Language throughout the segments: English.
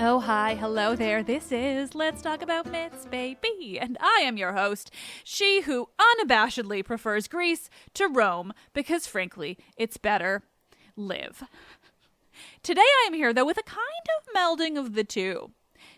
Oh, hi, hello there. This is Let's Talk About Myths, baby. And I am your host, she who unabashedly prefers Greece to Rome because, frankly, it's better. Liv. Today I am here, though, with a kind of melding of the two.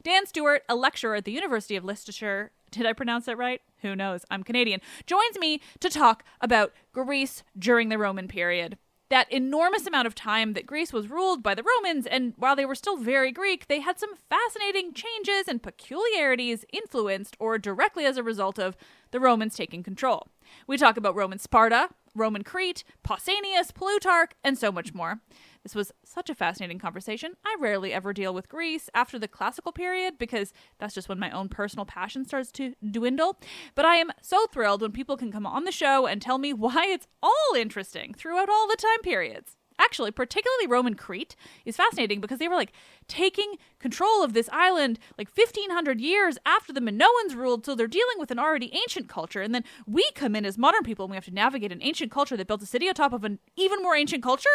Dan Stewart, a lecturer at the University of Leicestershire, did I pronounce that right? Who knows? I'm Canadian. Joins me to talk about Greece during the Roman period. That enormous amount of time that Greece was ruled by the Romans, and while they were still very Greek, they had some fascinating changes and peculiarities influenced or directly as a result of the Romans taking control. We talk about Roman Sparta, Roman Crete, Pausanias, Plutarch, and so much more. This was such a fascinating conversation. I rarely ever deal with Greece after the classical period because that's just when my own personal passion starts to dwindle. But I am so thrilled when people can come on the show and tell me why it's all interesting throughout all the time periods. Actually, particularly Roman Crete is fascinating because they were taking control of this island 1,500 years after the Minoans ruled, so they're dealing with an already ancient culture. And then we come in as modern people and we have to navigate an ancient culture that built a city on top of an even more ancient culture.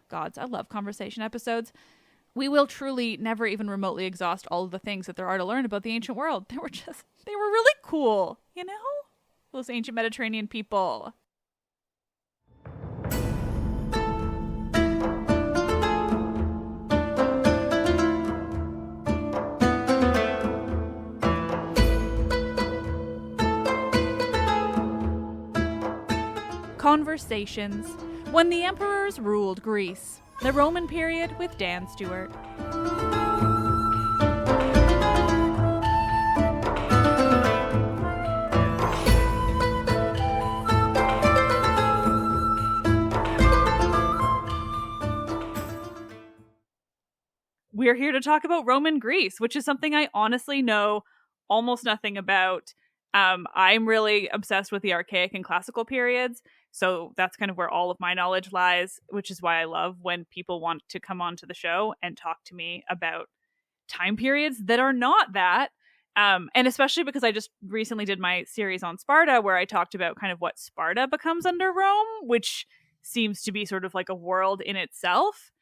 Gods, I love conversation episodes. We will truly never even remotely exhaust all of the things that there are to learn about the ancient world. They were really cool, you know? Those ancient Mediterranean people. Conversations. When the emperors ruled Greece, the Roman period with Dan Stewart. We're here to talk about Roman Greece, which is something I honestly know almost nothing about. I'm really obsessed with the archaic and classical periods. So that's kind of where all of my knowledge lies, which is why I love when people want to come onto the show and talk to me about time periods that are not that. And especially because I just recently did my series on Sparta, where I talked about kind of what Sparta becomes under Rome, which seems to be sort of like a world in itself.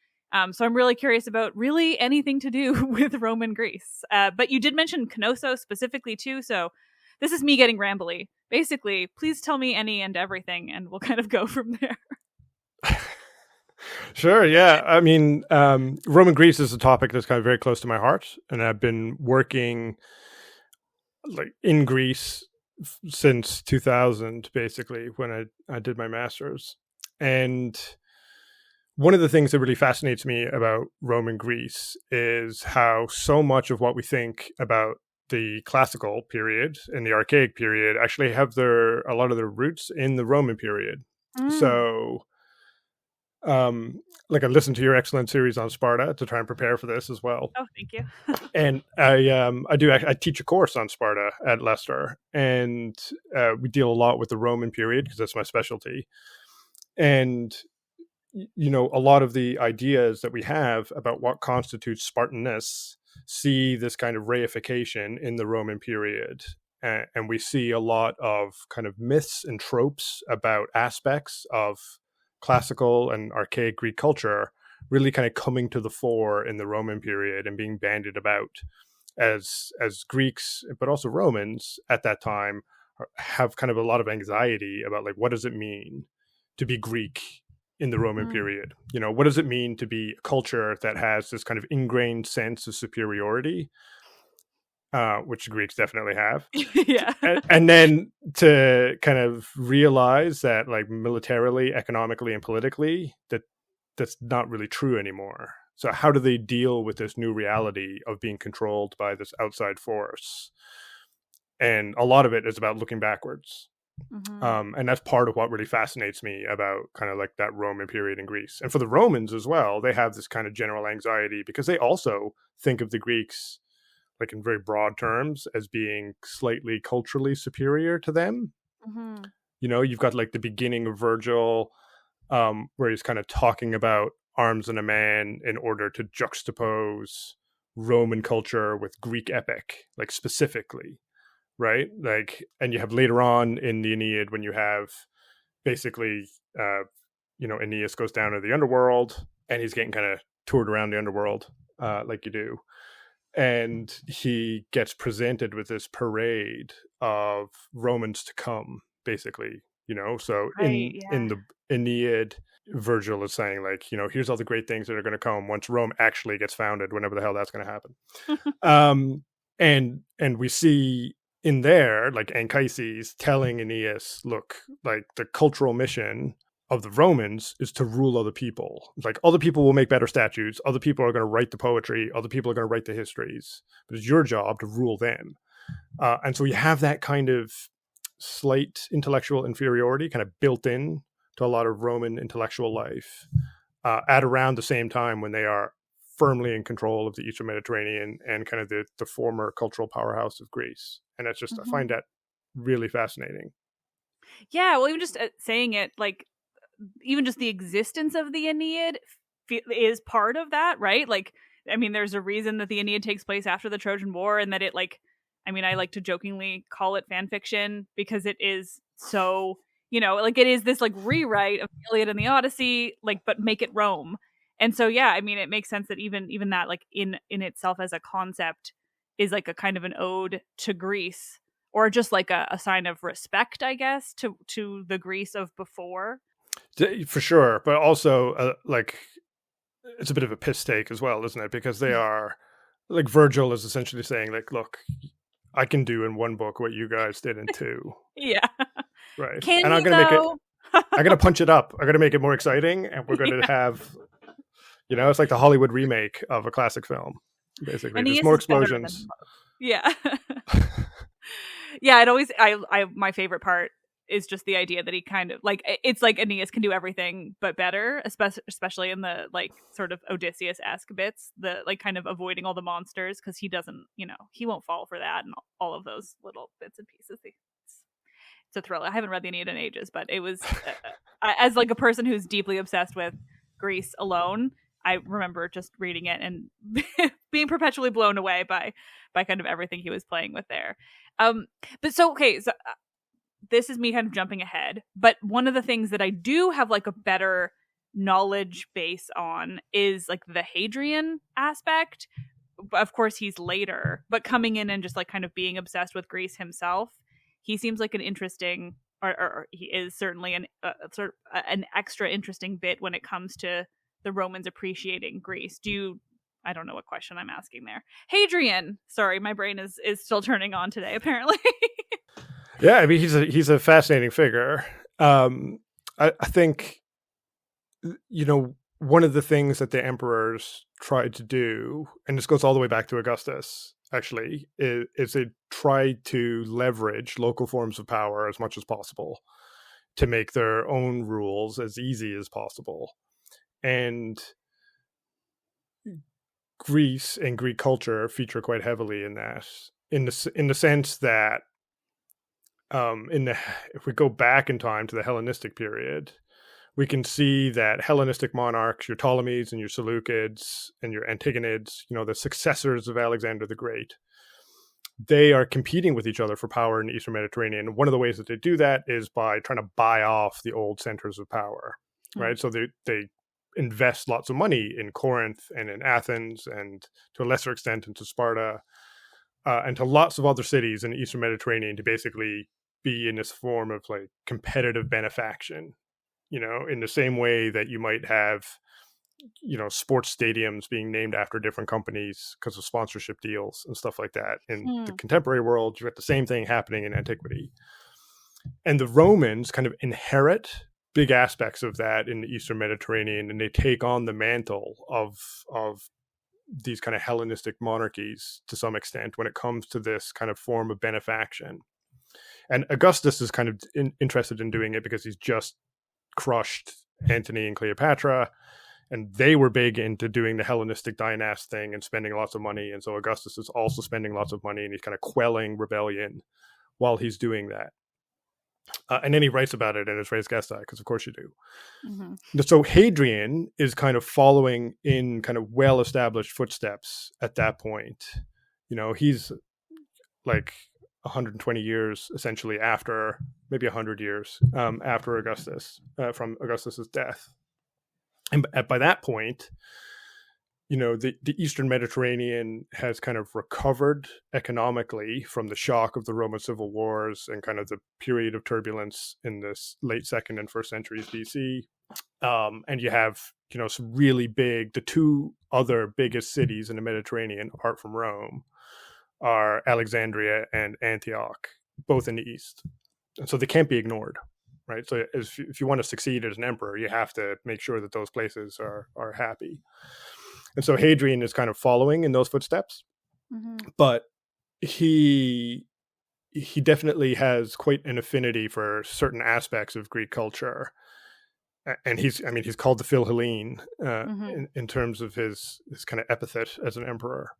So I'm really curious about really anything to do with Roman Greece. But you did mention Knossos specifically too, so this is me getting rambly. Basically, please tell me any and everything, and we'll kind of go from there. Sure, yeah. I mean, Roman Greece is a topic that's kind of very close to my heart, and I've been working in Greece since 2000, basically, when I did my master's. And one of the things that really fascinates me about Roman Greece is how so much of what we think about the classical period and the archaic period actually have a lot of their roots in the Roman period. So I listened to your excellent series on Sparta to try and prepare for this as well. Oh, thank you. And I teach a course on Sparta at Leicester, and we deal a lot with the Roman period because that's my specialty. And a lot of the ideas that we have about what constitutes Spartanness see this kind of reification in the Roman period. And we see a lot of kind of myths and tropes about aspects of classical and archaic Greek culture really kind of coming to the fore in the Roman period and being bandied about as Greeks, but also Romans at that time have kind of a lot of anxiety about what does it mean to be Greek in the Roman period? What does it mean to be a culture that has this kind of ingrained sense of superiority, which the Greeks definitely have. Yeah. And then to kind of realize that militarily, economically, and politically, that's not really true anymore. So how do they deal with this new reality of being controlled by this outside force? And a lot of it is about looking backwards. Mm-hmm. And that's part of what really fascinates me about kind of that Roman period in Greece. And for the Romans as well, they have this kind of general anxiety because they also think of the Greeks like in very broad terms, as being slightly culturally superior to them. Mm-hmm. You know, you've got like the beginning of Virgil, where he's kind of talking about arms and a man in order to juxtapose Roman culture with Greek epic, like specifically, right? Like, and you have later on in the Aeneid when you have basically, Aeneas goes down to the underworld and he's getting kind of toured around the underworld, like you do. And he gets presented with this parade of Romans to come, basically, So Right. in Yeah. the Aeneid, Virgil is saying, like, here's all the great things that are going to come once Rome actually gets founded, whenever the hell that's going to happen. And we see in there, like, Anchises telling Aeneas, look, like, the cultural mission of the Romans is to rule other people. It's like, other people will make better statues, other people are going to write the poetry, other people are going to write the histories, but it's your job to rule them. And so you have that kind of slight intellectual inferiority kind of built in to a lot of Roman intellectual life, at around the same time when they are firmly in control of the Eastern Mediterranean and kind of the former cultural powerhouse of Greece. And it's just, I Mm-hmm. find that really fascinating. Yeah. Well, even just saying it, like, even just the existence of the Aeneid is part of that, right? Like, I mean, there's a reason that the Aeneid takes place after the Trojan War, and that it, like, I mean, I like to jokingly call it fan fiction because it is so, like, it is this like rewrite of the Iliad and the Odyssey, like, but make it Rome. And so, yeah, I mean, it makes sense that even that, like, in itself as a concept, is like a kind of an ode to Greece, or just like a sign of respect, I guess, to the Greece of before. For sure. But also, like, it's a bit of a piss take as well, isn't it? Because they are, like, Virgil is essentially saying, like, look, I can do in one book what you guys did in two. Yeah. Right. Can And I'm you going to make it, though? I'm going to punch it up. I'm going to make it more exciting. And we're going to Yeah. have, it's like the Hollywood remake of a classic film. Basically, there's Aeneas more is better than explosions. both. Yeah. Yeah, it always I my favorite part is just the idea that he kind of like, it's like Aeneas can do everything but better, especially in the, like, sort of Odysseus-esque bits, the, like, kind of avoiding all the monsters, because he doesn't, he won't fall for that, and all of those little bits and pieces. It's a thrill. I haven't read the Aeneid in ages, but it was, as like a person who's deeply obsessed with Greece alone, I remember just reading it and being perpetually blown away by kind of everything he was playing with there. But so, okay, so this is me kind of jumping ahead, but one of the things that I do have, like, a better knowledge base on is, like, the Hadrian aspect. Of course, he's later, but coming in and just, like, kind of being obsessed with Greece himself, he seems like an interesting, or he is certainly sort of an extra interesting bit when it comes to the Romans appreciating Greece. I don't know what question I'm asking there. Hadrian. Sorry, my brain is still turning on today, apparently. Yeah, I mean, he's a fascinating figure. I think, one of the things that the emperors tried to do, and this goes all the way back to Augustus, actually, is they tried to leverage local forms of power as much as possible to make their own rules as easy as possible. And Greece and Greek culture feature quite heavily in that, in the sense that, if we go back in time to the Hellenistic period, we can see that Hellenistic monarchs, your Ptolemies and your Seleucids and your Antigonids, the successors of Alexander the Great, they are competing with each other for power in the Eastern Mediterranean. One of the ways that they do that is by trying to buy off the old centers of power, right? So they invest lots of money in Corinth and in Athens, and to a lesser extent into Sparta, and to lots of other cities in the Eastern Mediterranean, to basically be in this form of, like, competitive benefaction, in the same way that you might have, sports stadiums being named after different companies because of sponsorship deals and stuff like that. In the contemporary world, you got the same thing happening in antiquity. And the Romans kind of inherit big aspects of that in the Eastern Mediterranean, and they take on the mantle of these kind of Hellenistic monarchies to some extent when it comes to this kind of form of benefaction. And Augustus is kind of interested in doing it because he's just crushed Antony and Cleopatra, and they were big into doing the Hellenistic dynast thing and spending lots of money. And so Augustus is also spending lots of money, and he's kind of quelling rebellion while he's doing that. And then he writes about it in his Res Gestae, because of course you do. Mm-hmm. So Hadrian is kind of following in kind of well-established footsteps at that point. He's like 120 years essentially after, maybe 100 years after Augustus, from Augustus's death. And by that point, the Eastern Mediterranean has kind of recovered economically from the shock of the Roman civil wars and kind of the period of turbulence in this late 2nd and 1st centuries BC. And you have, some really big, the two other biggest cities in the Mediterranean, apart from Rome, are Alexandria and Antioch, both in the east. And so they can't be ignored, right? So if you want to succeed as an emperor, you have to make sure that those places are happy. And so Hadrian is kind of following in those footsteps, but he definitely has quite an affinity for certain aspects of Greek culture. And he's called the Philhellene in terms of his kind of epithet as an emperor.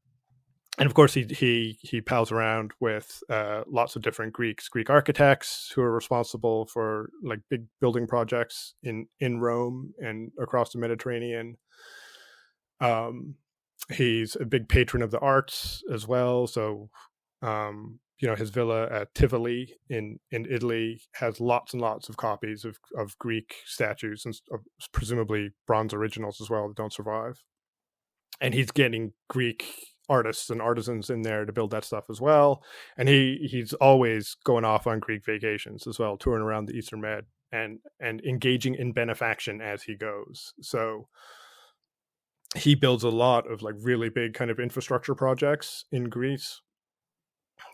And of course, he pals around with lots of different Greek architects who are responsible for like big building projects in Rome and across the Mediterranean. He's a big patron of the arts as well. So, his villa at Tivoli in Italy has lots and lots of copies of Greek statues and presumably bronze originals as well that don't survive. And he's getting Greek artists and artisans in there to build that stuff as well. And he's always going off on Greek vacations as well, touring around the Eastern Med and engaging in benefaction as he goes. So he builds a lot of like really big kind of infrastructure projects in Greece.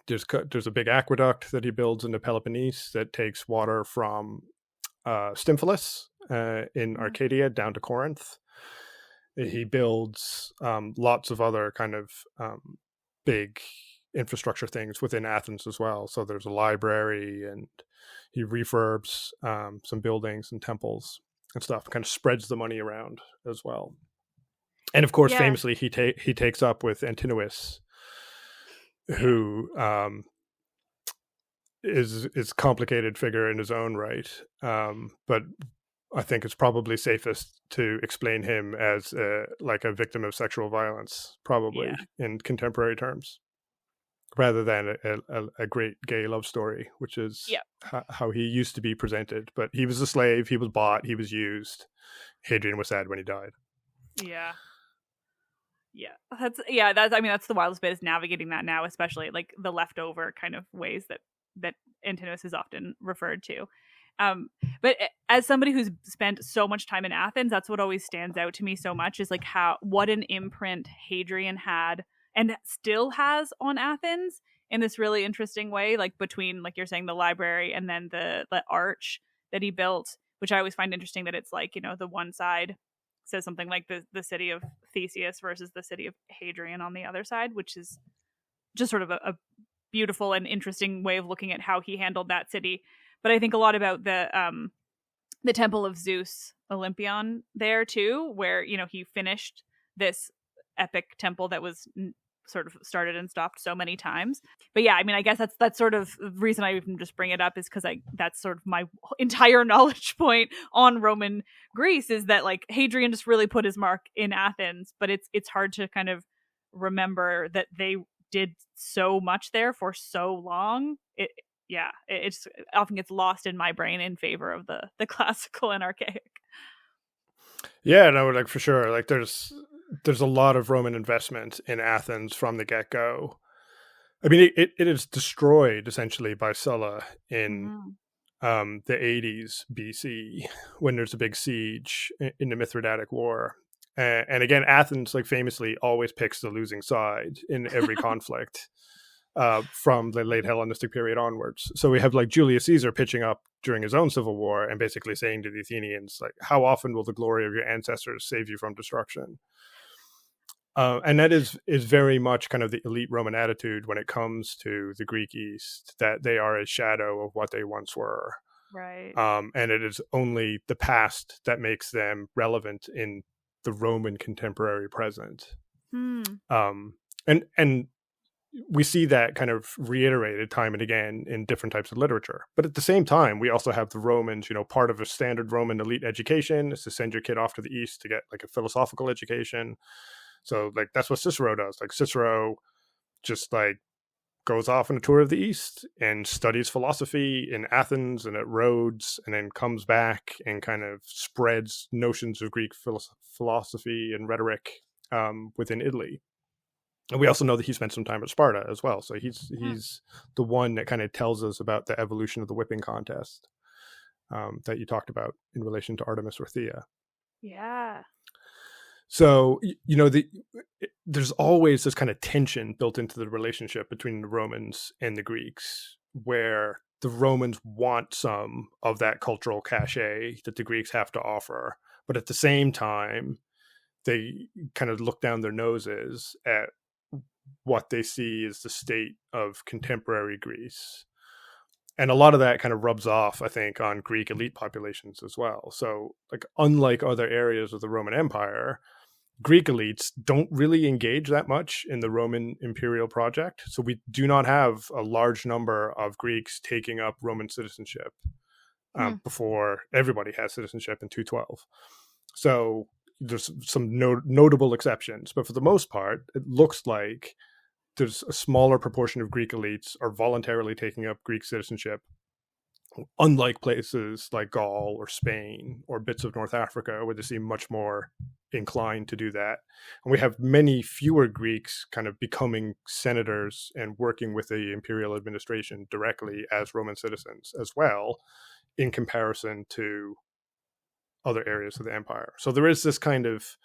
There's a big aqueduct that he builds in the Peloponnese that takes water from Stymphalus in Arcadia down to Corinth. He builds lots of other kind of big infrastructure things within Athens as well. So there's a library, and he refurbs some buildings and temples and stuff, kind of spreads the money around as well. And of course, famously, he takes up with Antinous, who is a complicated figure in his own right. But I think it's probably safest to explain him as like a victim of sexual violence, probably in contemporary terms, rather than a great gay love story, which is how he used to be presented. But he was a slave, he was bought, he was used. Hadrian was sad when he died. That's the wildest bit, is navigating that now, especially like the leftover kind of ways that Antinous is often referred to. But as somebody who's spent so much time in Athens, that's what always stands out to me so much, is like what an imprint Hadrian had and still has on Athens in this really interesting way, like between, like you're saying, the library and then the arch that he built, which I always find interesting, that it's like, the one side says something like the city of Theseus versus the city of Hadrian on the other side, which is just sort of a beautiful and interesting way of looking at how he handled that city. But I think a lot about the Temple of Zeus Olympion there too, where he finished this epic temple that was sort of started and stopped so many times. But yeah, I mean, I guess that's sort of the reason I even just bring it up, is because that's sort of my entire knowledge point on Roman Greece, is that like Hadrian just really put his mark in Athens, but it's hard to kind of remember that they did so much there for so long. It often gets lost in my brain in favor of the classical and archaic. Yeah, no, like for sure. Like there's a lot of Roman investment in Athens from the get-go. I mean, it is destroyed essentially by Sulla in the 80s BC, when there's a big siege in the Mithridatic War. And again, Athens, like famously, always picks the losing side in every conflict from the late Hellenistic period onwards. So we have like Julius Caesar pitching up during his own civil war and basically saying to the Athenians, like, how often will the glory of your ancestors save you from destruction? And that is very much kind of the elite Roman attitude when it comes to the Greek East, that they are a shadow of what they once were. Right. And it is only the past that makes them relevant in the Roman contemporary present. Hmm. And we see that kind of reiterated time and again in different types of literature. But at the same time, we also have the Romans, part of a standard Roman elite education is to send your kid off to the East to get like a philosophical education. So like that's what Cicero does. Like Cicero just like goes off on a tour of the East and studies philosophy in Athens and at Rhodes, and then comes back and kind of spreads notions of Greek philosophy and rhetoric within Italy. And we also know that he spent some time at Sparta as well. So he's the one that kind of tells us about the evolution of the whipping contest that you talked about in relation to Artemis or Thea. Yeah. So, there's always this kind of tension built into the relationship between the Romans and the Greeks, where the Romans want some of that cultural cachet that the Greeks have to offer. But at the same time, they kind of look down their noses at what they see as the state of contemporary Greece. And a lot of that kind of rubs off, I think, on Greek elite populations as well. So, like, unlike other areas of the Roman Empire, Greek elites don't really engage that much in the Roman imperial project. So we do not have a large number of Greeks taking up Roman citizenship before everybody has citizenship in 212. So there's some notable exceptions, but for the most part, it looks like there's a smaller proportion of Greek elites are voluntarily taking up Greek citizenship, unlike places like Gaul or Spain or bits of North Africa, where they seem much more inclined to do that. And we have many fewer Greeks kind of becoming senators and working with the imperial administration directly as Roman citizens as well, in comparison to other areas of the empire. So there is this kind of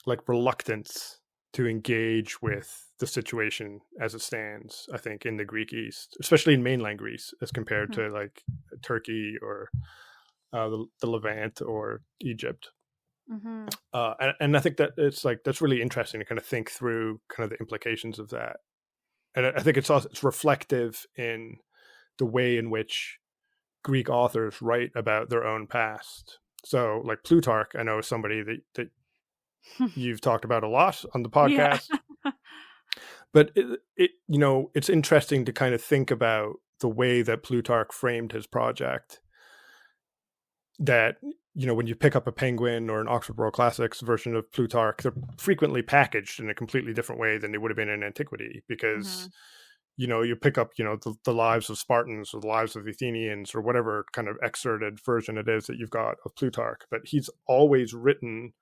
like reluctance to engage with the situation as it stands, I think, in the Greek East, especially in mainland Greece, as compared to like Turkey or the Levant or Egypt. And I think that it's like that's really interesting to kind of think through kind of the implications of that. And I think it's reflective in the way in which Greek authors write about their own past. So, like Plutarch, I know is somebody that you've talked about a lot on the podcast. Yeah. But it's interesting to kind of think about the way that Plutarch framed his project. That, when you pick up a Penguin or an Oxford World Classics version of Plutarch, they're frequently packaged in a completely different way than they would have been in antiquity, because you pick up the lives of Spartans or the lives of Athenians or whatever kind of excerpted version it is that you've got of Plutarch, but he's always written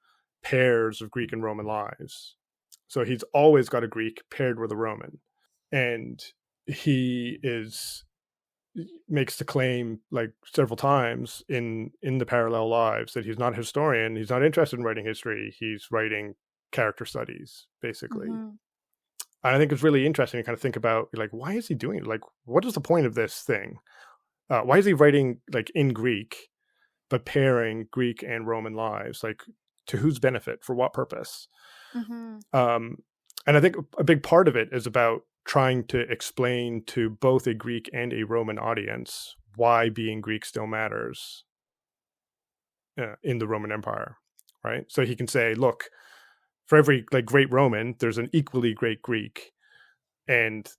pairs of Greek and Roman lives. So he's always got a Greek paired with a Roman. And he makes the claim like several times in the parallel lives that he's not a historian. He's not interested in writing history. He's writing character studies, basically. And I think it's really interesting to kind of think about, like, why is he doing it? Like, what is the point of this thing? Why is he writing like in Greek, but pairing Greek and Roman lives? Like, to whose benefit? For what purpose? And I think a big part of it is about trying to explain to both a Greek and a Roman audience why being Greek still matters in the Roman Empire, right? So he can say, look, for every like great Roman, there's an equally great Greek. And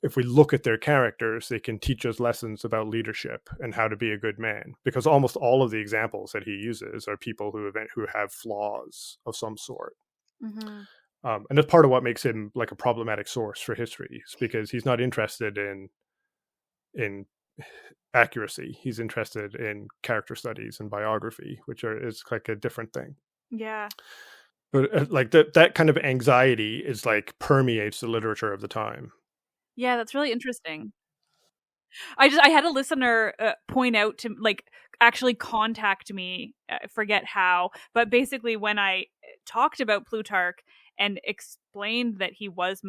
if we look at their characters, they can teach us lessons about leadership and how to be a good man, because almost all of the examples that he uses are people who have flaws of some sort. And that's part of what makes him like a problematic source for history, is because he's not interested in accuracy. He's interested in character studies and biography, which is like a different thing. Yeah. But like that kind of anxiety is like permeates the literature of the time. Yeah, that's really interesting. I had a listener point out to like actually contact me, I forget how, but basically when I talked about Plutarch and explained that he was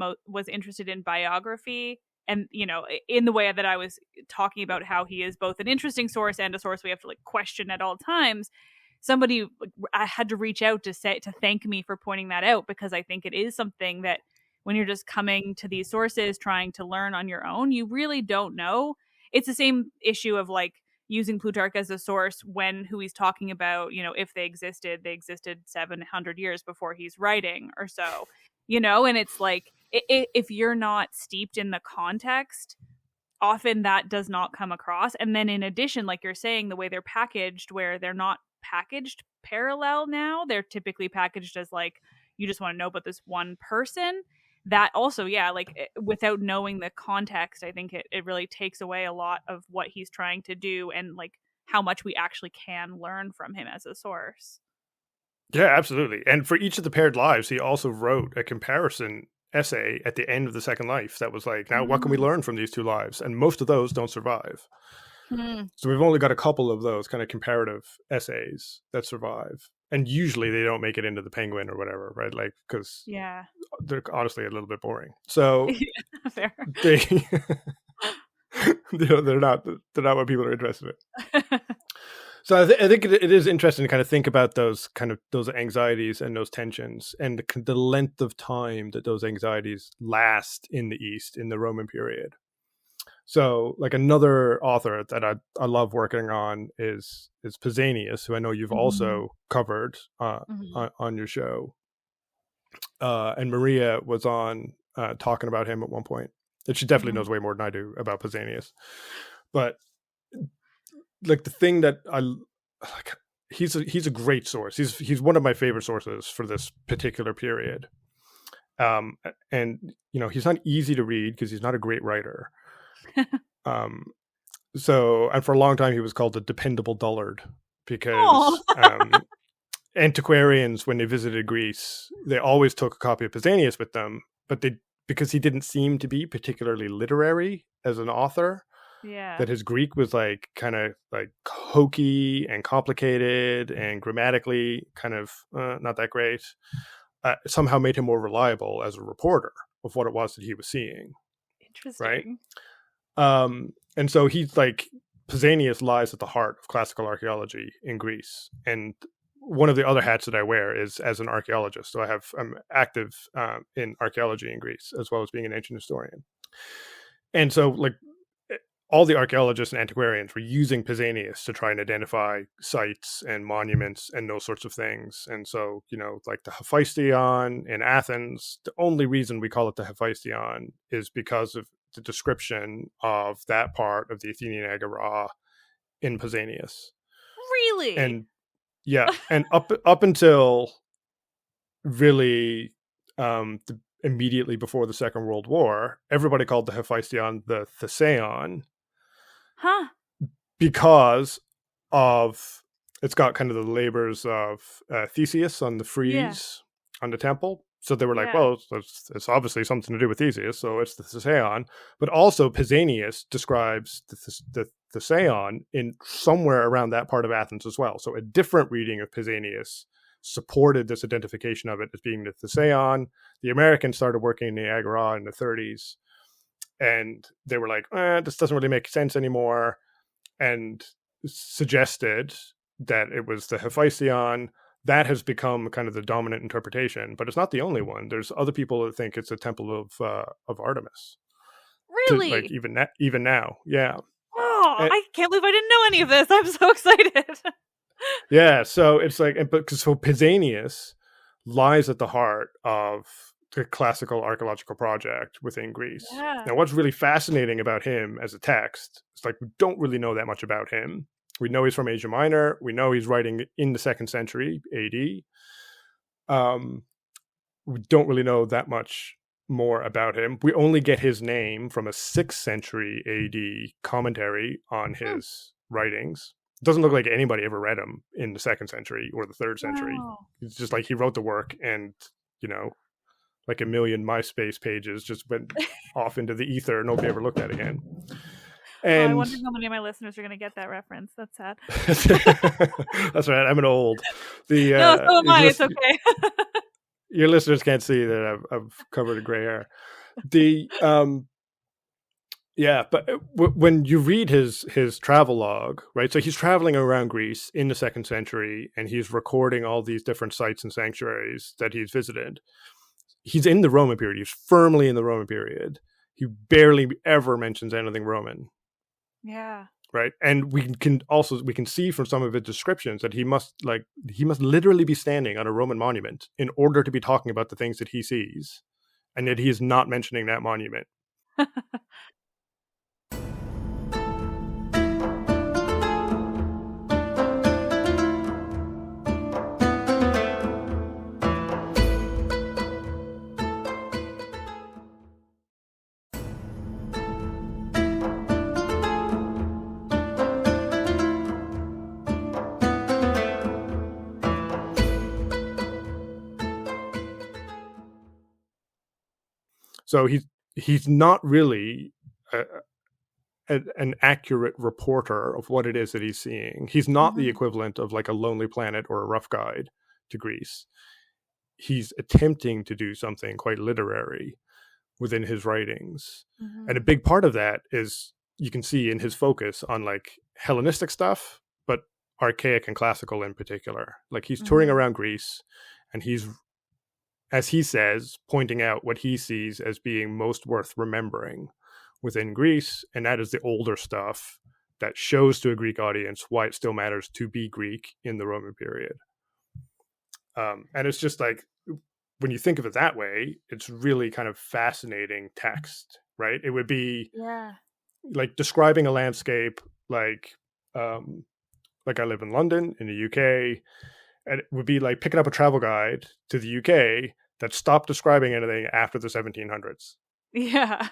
interested in biography, and in the way that I was talking about how he is both an interesting source and a source we have to like question at all times, somebody I had to reach out to thank me for pointing that out, because I think it is something that when you're just coming to these sources trying to learn on your own, you really don't know. It's the same issue of like, using Plutarch as a source when who he's talking about, if they existed 700 years before he's writing or so, and it's like if you're not steeped in the context, often that does not come across. And then in addition, like you're saying, the way they're packaged, where they're not packaged parallel now, they're typically packaged as like, you just want to know about this one person. That also, yeah, like without knowing the context, I think it really takes away a lot of what he's trying to do and like how much we actually can learn from him as a source. Yeah, absolutely. And for each of the paired lives, he also wrote a comparison essay at the end of the second life that was like, now what can we learn from these two lives? And most of those don't survive. So we've only got a couple of those kind of comparative essays that survive. And usually they don't make it into the Penguin or whatever, right? Like, because they're honestly a little bit boring. So fair. They're not what people are interested in. So I think it is interesting to kind of think about those anxieties and those tensions and the length of time that those anxieties last in the East in the Roman period. So like another author that I love working on is Pausanias, who I know you've also covered on your show. And Maria was on talking about him at one point. And she definitely knows way more than I do about Pausanias. But like the thing that I like, he's a great source. He's one of my favorite sources for this particular period. And he's not easy to read because he's not a great writer. So, and for a long time he was called the dependable dullard because antiquarians, when they visited Greece, they always took a copy of Pausanias with them, but because he didn't seem to be particularly literary as an author. Yeah. That his Greek was like kind of like hokey and complicated and grammatically kind of not that great. Somehow made him more reliable as a reporter of what it was that he was seeing. Interesting. Right. And so he's like, Pausanias lies at the heart of classical archaeology in Greece. And one of the other hats that I wear is as an archaeologist. So I'm active in archaeology in Greece, as well as being an ancient historian. And so like, all the archaeologists and antiquarians were using Pausanias to try and identify sites and monuments and those sorts of things. And so, like the Hephaestion in Athens, the only reason we call it the Hephaestion is because of the description of that part of the Athenian Agora in Pausanias. Really? And yeah, and up until really immediately before the Second World War, everybody called the Hephaestion the Theseon. Huh. Because of it's got kind of the labors of Theseus on the frieze on the temple. So they were like, well, it's obviously something to do with Theseus, so it's the Theseon. But also Pausanias describes the Theseon in somewhere around that part of Athens as well. So a different reading of Pausanias supported this identification of it as being the Theseon. The Americans started working in the Agora in the 30s. And they were like, this doesn't really make sense anymore, and suggested that it was the Hephaestion. That has become kind of the dominant interpretation, but it's not the only one. There's other people that think it's a temple of Artemis. Really? Like even now, yeah. Oh, I can't believe I didn't know any of this. I'm so excited. Yeah, so it's like, so Pausanias lies at the heart of the classical archaeological project within Greece. Yeah. Now, what's really fascinating about him as a text, it's like we don't really know that much about him. We know he's from Asia Minor. We know he's writing in the 2nd century AD. We don't really know that much more about him. We only get his name from a 6th century AD commentary on his writings. It doesn't look like anybody ever read him in the 2nd century or the 3rd century. Wow. It's just like he wrote the work and, like a million MySpace pages just went off into the ether. Nobody ever looked at it again. And I wonder how many of my listeners are going to get that reference. That's sad. That's right. I'm an old. No, so am I. It's okay. Your listeners can't see that I've covered a gray hair. But when you read his travel log, right? So he's traveling around Greece in the 2nd century, and he's recording all these different sites and sanctuaries that he's visited. He's in the Roman period. He's firmly in the Roman period. He barely ever mentions anything Roman. Yeah. right? And we can see from some of his descriptions that he must literally be standing on a Roman monument in order to be talking about the things that he sees, and yet he is not mentioning that monument. So he's not really an accurate reporter of what it is that he's seeing. He's not the equivalent of like a Lonely Planet or a Rough Guide to Greece. He's attempting to do something quite literary within his writings. And a big part of that is you can see in his focus on like Hellenistic stuff, but archaic and classical in particular. Like he's touring around Greece and he's, as he says, pointing out what he sees as being most worth remembering within Greece. And that is the older stuff that shows to a Greek audience why it still matters to be Greek in the Roman period. And it's just like, when you think of it that way, it's really kind of fascinating text, right? It would be like describing a landscape like I live in London in the UK, and it would be like picking up a travel guide to the UK that stopped describing anything after the 1700s. Yeah.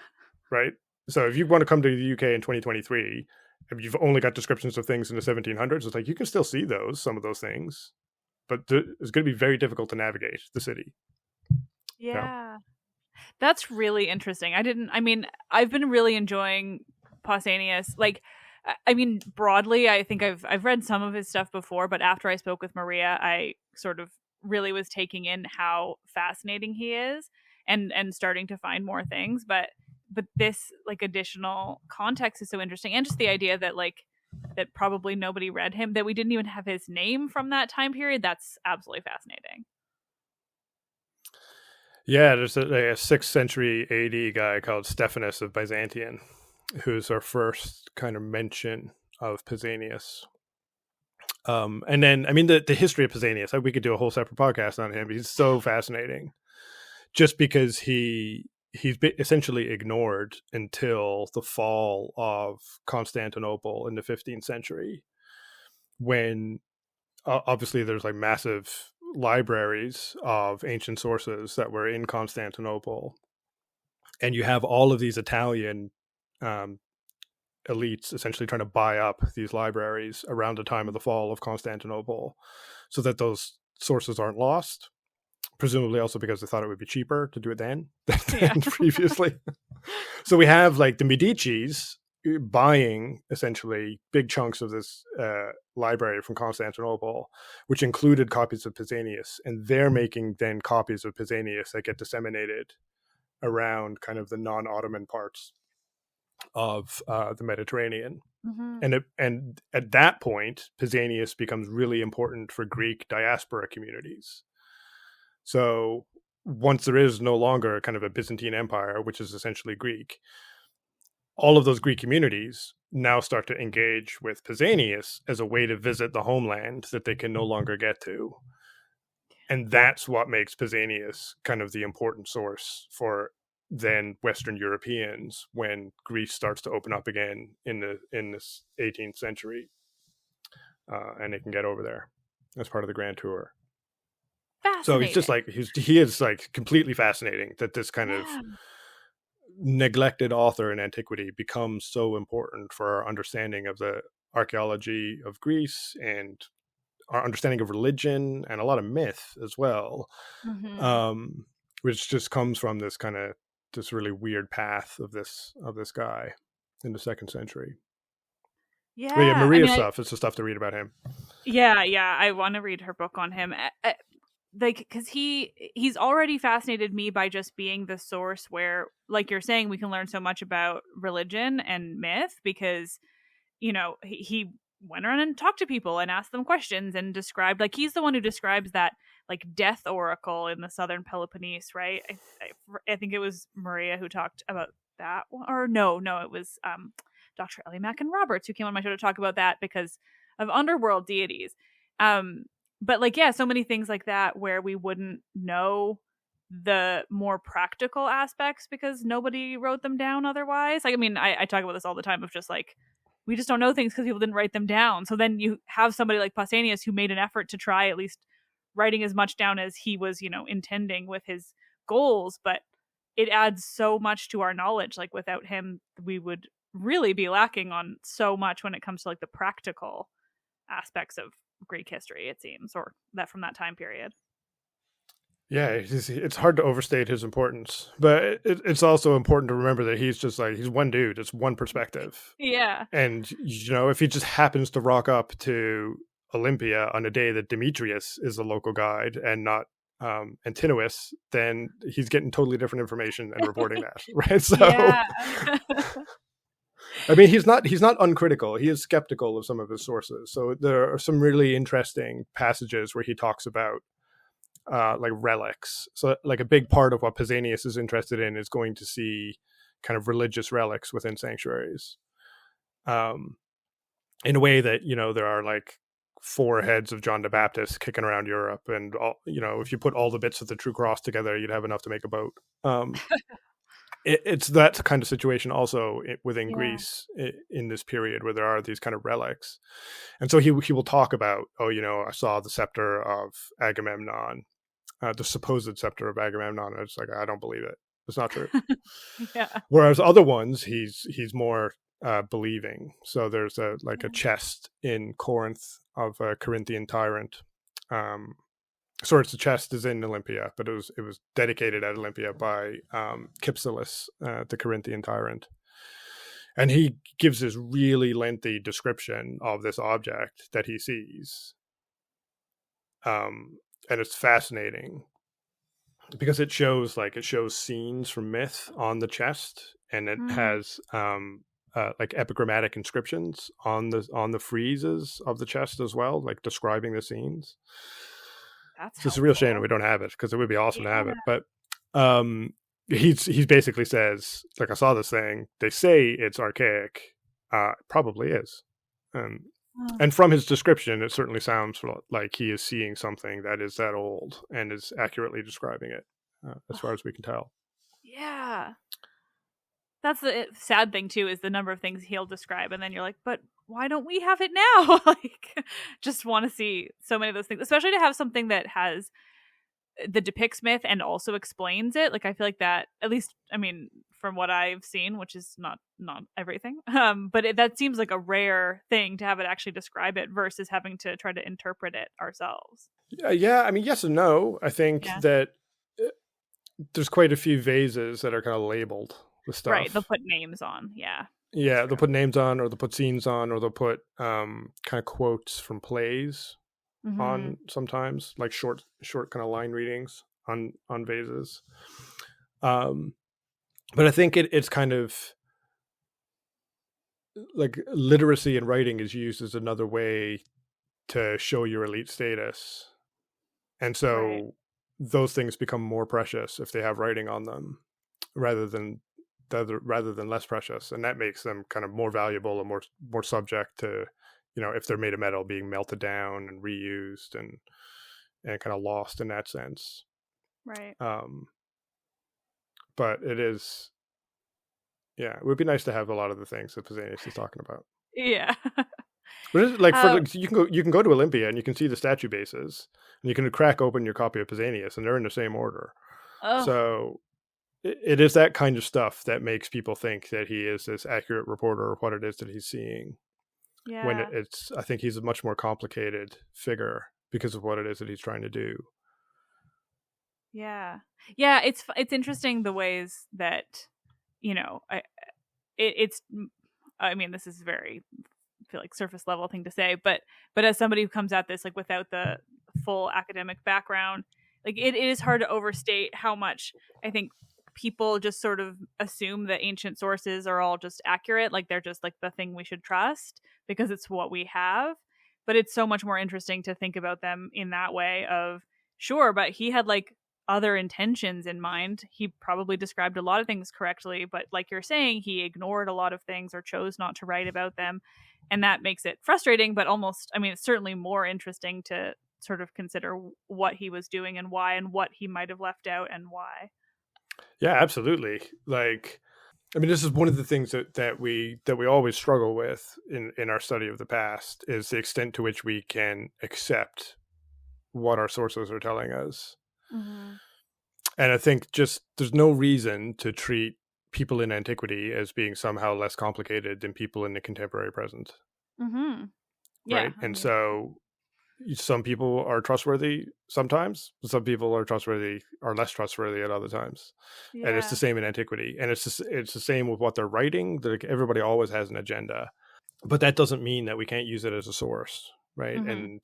Right? So if you want to come to the UK in 2023, if you've only got descriptions of things in the 1700s, it's like you can still see some of those things, but it's going to be very difficult to navigate the city. Yeah. That's really interesting. I've been really enjoying Pausanias. Like, I mean, broadly, I think I've read some of his stuff before, but after I spoke with Maria, I sort of really was taking in how fascinating he is and starting to find more things. But this like additional context is so interesting, and just the idea that like that probably nobody read him, that we didn't even have his name from that time period. That's absolutely fascinating. Yeah, there's a 6th century AD guy called Stephanus of Byzantium, who's our first kind of mention of Pausanias. And then, I mean, the history of Pausanias, we could do a whole separate podcast on him. He's so fascinating, just because he's been essentially ignored until the fall of Constantinople in the 15th century, when obviously there's like massive libraries of ancient sources that were in Constantinople, and you have all of these Italian elites essentially trying to buy up these libraries around the time of the fall of Constantinople so that those sources aren't lost, presumably also because they thought it would be cheaper to do it then than previously. So we have like the Medicis buying essentially big chunks of this library from Constantinople, which included copies of Pausanias, and they're making then copies of Pausanias that get disseminated around kind of the non-Ottoman parts of the Mediterranean. And at that point, Pausanias becomes really important for Greek diaspora communities. So once there is no longer kind of a Byzantine Empire, which is essentially Greek, all of those Greek communities now start to engage with Pausanias as a way to visit the homeland that they can no longer get to. And that's what makes Pausanias kind of the important source for then Western Europeans when Greece starts to open up again in this 18th century, and they can get over there as part of the Grand Tour. So he's just like he is like completely fascinating that this kind of neglected author in antiquity becomes so important for our understanding of the archaeology of Greece and our understanding of religion and a lot of myth as well, which just comes from this kind of this really weird path of this guy in the 2nd century. Maria's stuff, it's the stuff to read about him. I want to read her book on him. Like, because he's already fascinated me by just being the source where, like you're saying, we can learn so much about religion and myth, because you know he went around and talked to people and asked them questions and described, like, he's the one who describes that like death oracle in the southern Peloponnese, right? I think it was Maria who talked about that, or no, it was Dr. Ellie Mackin Roberts, who came on my show to talk about that because of underworld deities. But like, yeah, so many things like that where we wouldn't know the more practical aspects because nobody wrote them down otherwise. Like, I mean, I talk about this all the time of just like, we just don't know things because people didn't write them down. So then you have somebody like Pausanias who made an effort to try at least writing as much down as he was, intending with his goals, but it adds so much to our knowledge. Like without him, we would really be lacking on so much when it comes to like the practical aspects of Greek history, it seems, or that from that time period. Yeah, it's hard to overstate his importance, but it's also important to remember that he's just like, he's one dude, it's one perspective. Yeah. And, if he just happens to rock up to Olympia on a day that Demetrius is the local guide and not Antinous, then he's getting totally different information and reporting that, right? So, yeah. I mean, he's not uncritical. He is skeptical of some of his sources. So there are some really interesting passages where he talks about like relics. So like a big part of what Pausanias is interested in is going to see kind of religious relics within sanctuaries. In a way that, there are like 4 heads of John the Baptist kicking around Europe, and all, if you put all the bits of the True Cross together, you'd have enough to make a boat. It's that kind of situation also within Greece in this period where there are these kind of relics. And so he will talk about, I saw the scepter of Agamemnon, the supposed scepter of Agamemnon. And it's like, I don't believe it. It's not true. Yeah. Whereas other ones, he's more believing. So there's a chest in Corinth of a Corinthian tyrant. Sorry, the chest is in Olympia, but it was dedicated at Olympia by Cypselus, the Corinthian tyrant. And he gives this really lengthy description of this object that he sees. And it's fascinating because it shows scenes from myth on the chest, and it has like epigrammatic inscriptions on the friezes of the chest as well, like describing the scenes. That's just a real shame that we don't have it, because it would be awesome to have it. But he basically says, like, I saw this thing. They say it's archaic. Probably is. And from his description, it certainly sounds like he is seeing something that is that old and is accurately describing it, as far as we can tell. Yeah. That's the sad thing, too, is the number of things he'll describe. And then you're like, but why don't we have it now? Like, just want to see so many of those things, especially to have something that depicts myth and also explains it. Like, I feel like that, at least, I mean, from what I've seen, which is not everything, but that seems like a rare thing to have it actually describe it versus having to try to interpret it ourselves. Yeah, I mean, yes and no. I think that there's quite a few vases that are kind of labeled with stuff. Right, they'll put names on, yeah. Yeah, they'll put names on, or they'll put scenes on, or they'll put kind of quotes from plays on sometimes, like short kind of line readings on vases. But I think it's kind of like literacy in writing is used as another way to show your elite status. And so those things become more precious if they have writing on them rather than less precious. And that makes them kind of more valuable and more subject to, if they're made of metal, being melted down and reused and kind of lost in that sense. Right. But it is, it would be nice to have a lot of the things that Pausanias is talking about. Yeah. But it's like, you can go to Olympia and you can see the statue bases, and you can crack open your copy of Pausanias, and they're in the same order. Oh. So it is that kind of stuff that makes people think that he is this accurate reporter of what it is that he's seeing. Yeah. When I think he's a much more complicated figure because of what it is that he's trying to do. Yeah. Yeah, it's interesting the ways that, I mean, this is very, I feel like, surface level thing to say, but as somebody who comes at this like without the full academic background, like it is hard to overstate how much I think people just sort of assume that ancient sources are all just accurate, like they're just like the thing we should trust because it's what we have. But it's so much more interesting to think about them in that way of, sure, but he had like other intentions in mind. He probably described a lot of things correctly, but like you're saying, he ignored a lot of things or chose not to write about them. And that makes it frustrating, but almost, I mean, it's certainly more interesting to sort of consider what he was doing and why, and what he might have left out and why. Yeah, absolutely. Like, I mean, this is one of the things that we always struggle with in our study of the past, is the extent to which we can accept what our sources are telling us. Mm-hmm. And I think just there's no reason to treat people in antiquity as being somehow less complicated than people in the contemporary present, Mm-hmm. Yeah, right? I And mean, so some people are trustworthy sometimes, some people are less trustworthy at other times. And it's the yeah. same in antiquity, and it's the same with what they're writing. Like, everybody always has an agenda, but that doesn't mean that we can't use it as a source, right? Mm-hmm.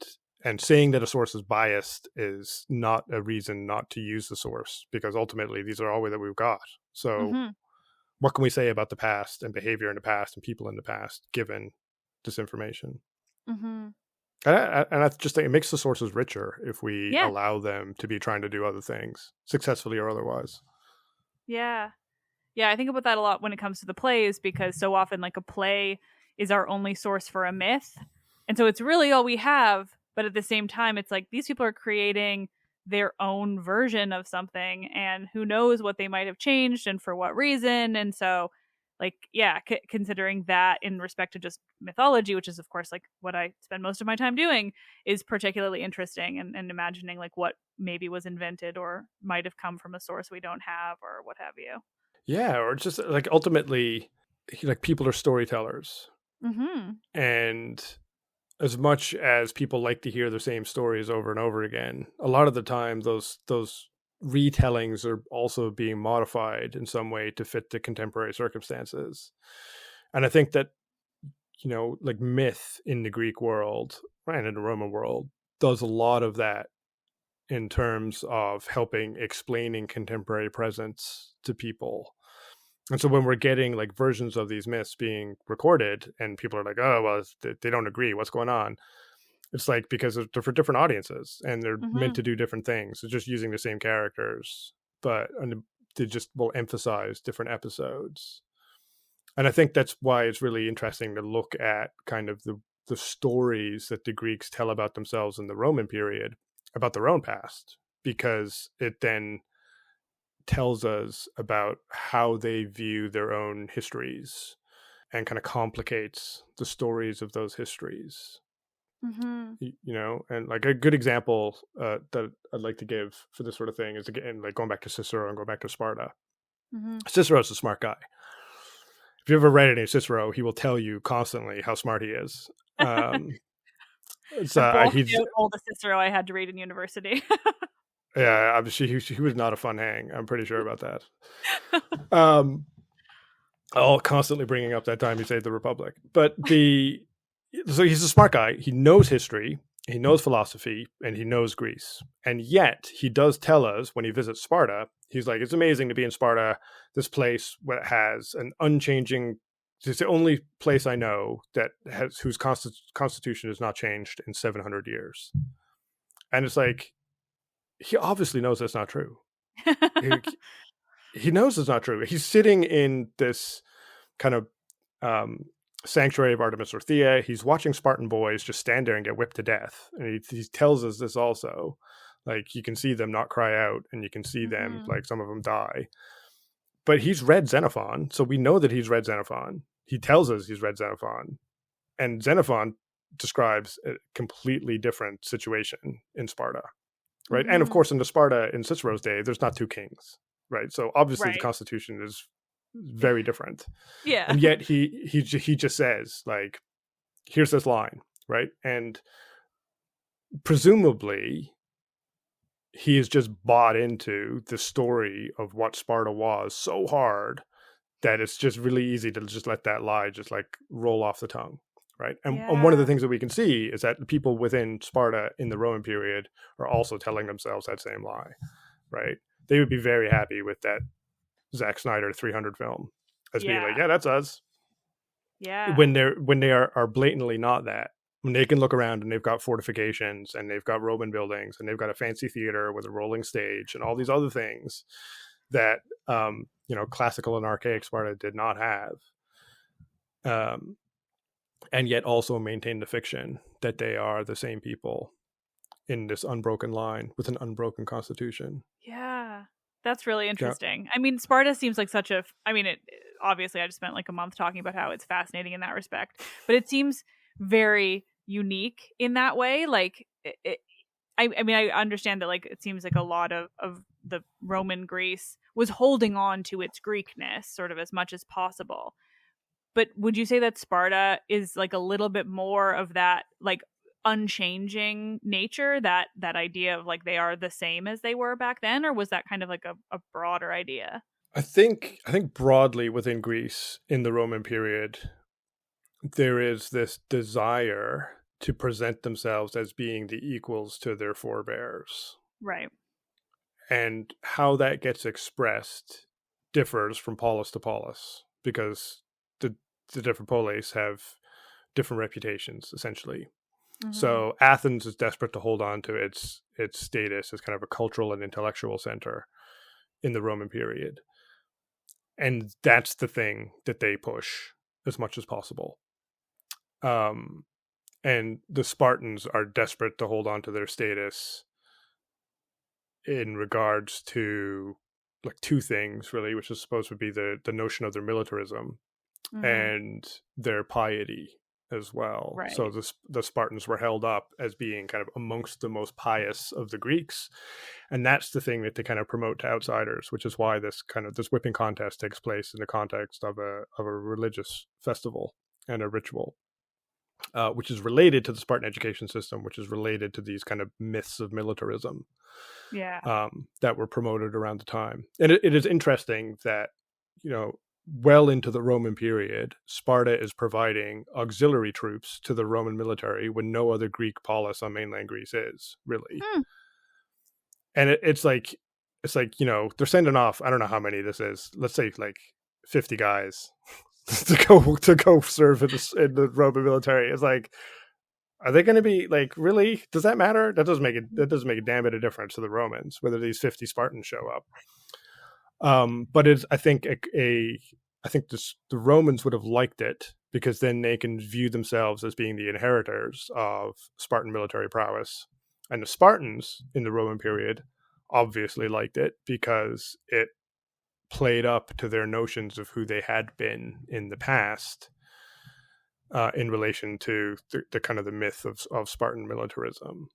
And saying that a source is biased is not a reason not to use the source, because ultimately these are all that we've got. So Mm-hmm. what can we say about the past and behavior in the past and people in the past given this information? Mm-hmm. And I just think it makes the sources richer if we Yeah. allow them to be trying to do other things, successfully or otherwise. Yeah. Yeah, I think about that a lot when it comes to the plays, because so often, like, a play is our only source for a myth. And so it's really all we have. But at the same time, it's like these people are creating their own version of something, and who knows what they might have changed and for what reason. And so, like, yeah, considering that in respect to just mythology, which is, of course, like what I spend most of my time doing, is particularly interesting, and imagining like what maybe was invented or might have come from a source we don't have or what have you. Yeah, or just like ultimately, like, people are storytellers, Mm-hmm. and as much as people like to hear the same stories over and over again, a lot of the time those retellings are also being modified in some way to fit the contemporary circumstances. And I think that, like, myth in the Greek world and in the Roman world does a lot of that in terms of helping explaining contemporary presence to people. And so when we're getting like versions of these myths being recorded and people are like, oh, well, they don't agree, what's going on? It's like, because they're for different audiences and they're meant Mm-hmm. to do different things. They're just using the same characters, but they just will emphasize different episodes. And I think that's why it's really interesting to look at kind of the stories that the Greeks tell about themselves in the Roman period about their own past, because it then tells us about how they view their own histories and kind of complicates the stories of those histories. Mm-hmm. And like a good example that I'd like to give for this sort of thing is, again, like going back to Cicero and going back to Sparta. Mm-hmm. Cicero's a smart guy. If you ever read any Cicero, he will tell you constantly how smart he is. I blocked He's out all the Cicero I had to read in university. Yeah, obviously he was not a fun hang. I'm pretty sure about that. Um, I'll constantly bringing up that time he saved the Republic, but so he's a smart guy. He knows history, he knows philosophy, and he knows Greece. And yet he does tell us when he visits Sparta, he's like, it's amazing to be in Sparta. This place has an unchanging. It's the only place I know that has whose constitution has not changed in 700 years. And it's like, he obviously knows that's not true. He, he knows it's not true. He's sitting in this kind of um, sanctuary of Artemis Orthia. He's watching Spartan boys just stand there and get whipped to death. And he tells us this also. Like, you can see them not cry out, and you can see them, Mm-hmm. like, some of them die. But he's read Xenophon, so we know that he's read Xenophon. He tells us he's read Xenophon. And Xenophon describes a completely different situation in Sparta, right? And of Mm-hmm. course, in the Sparta in Cicero's day, there's not two kings, right? So obviously the Right. constitution is very different. Yeah. And yet he just says, like, here's this line, right? And presumably he has just bought into the story of what Sparta was so hard that it's just really easy to just let that lie just like roll off the tongue, right? And one of the Yeah. things that we can see is that the people within Sparta in the Roman period are also telling themselves that same lie, right? They would be very happy with that Zack Snyder 300 film as being like, Yeah. yeah, that's us, Yeah. when they are blatantly not that. And they can look around and they've got fortifications and they've got Roman buildings and they've got a fancy theater with a rolling stage and all these other things that classical and archaic Sparta did not have, and yet also maintain the fiction that they are the same people in this unbroken line with an unbroken constitution. Yeah. That's really Yeah. interesting. I mean, Sparta seems like such a. I mean, obviously, I just spent like a month talking about how it's fascinating in that respect, but it seems very unique in that way. Like, I mean, I understand that like it seems like a lot of the Roman Greece was holding on to its Greekness sort of as much as possible. But would you say that Sparta is like a little bit more of that like unchanging nature, that idea of like they are the same as they were back then, or was that kind of like a broader idea? I think broadly within Greece in the Roman period, there is this desire to present themselves as being the equals to their forebears. Right. And how that gets expressed differs from polis to polis because the different polis have different reputations, essentially. Mm-hmm. So Athens is desperate to hold on to its status as kind of a cultural and intellectual center in the Roman period. And that's the thing that they push as much as possible. And the Spartans are desperate to hold on to their status in regards to like two things, really, which is supposed to be the notion of their militarism and their piety as well. Right. So the Spartans were held up as being kind of amongst the most pious of the Greeks, and that's the thing that they kind of promote to outsiders, which is why this whipping contest takes place in the context of a religious festival and a ritual, which is related to the Spartan education system, which is related to these kind of myths of militarism, that were promoted around the time. And it is interesting that, well into the Roman period, Sparta is providing auxiliary troops to the Roman military when no other Greek polis on mainland Greece is, really. And it's like, they're sending off, I don't know how many this is, let's say like 50 guys to go serve in the Roman military. It's like, are they going to be like, really? Does that matter? That doesn't make a damn bit of difference to the Romans whether these 50 Spartans show up. But it's, I think the Romans would have liked it because then they can view themselves as being the inheritors of Spartan military prowess. And the Spartans in the Roman period obviously liked it because it played up to their notions of who they had been in the past, in relation to the kind of the myth of Spartan militarism.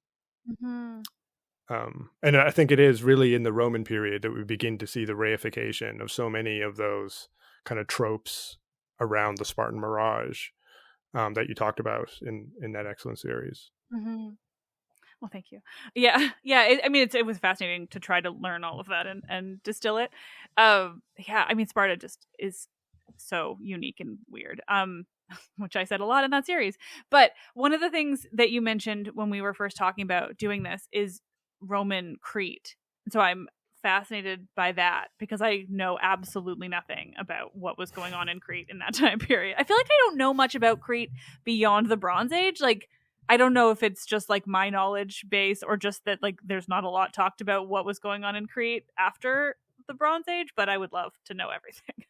And I think it is really in the Roman period that we begin to see the reification of so many of those kind of tropes around the Spartan mirage, that you talked about in that excellent series. Well, thank you. Yeah. It was fascinating to try to learn all of that and distill it. Sparta just is so unique and weird. Which I said a lot in that series. But one of the things that you mentioned when we were first talking about doing this is Roman Crete. And so I'm fascinated by that because I know absolutely nothing about what was going on in Crete in that time period. I feel like I don't know much about Crete beyond the Bronze Age. Like, I don't know if it's just like my knowledge base or just that like there's not a lot talked about what was going on in Crete after the Bronze Age, but I would love to know everything.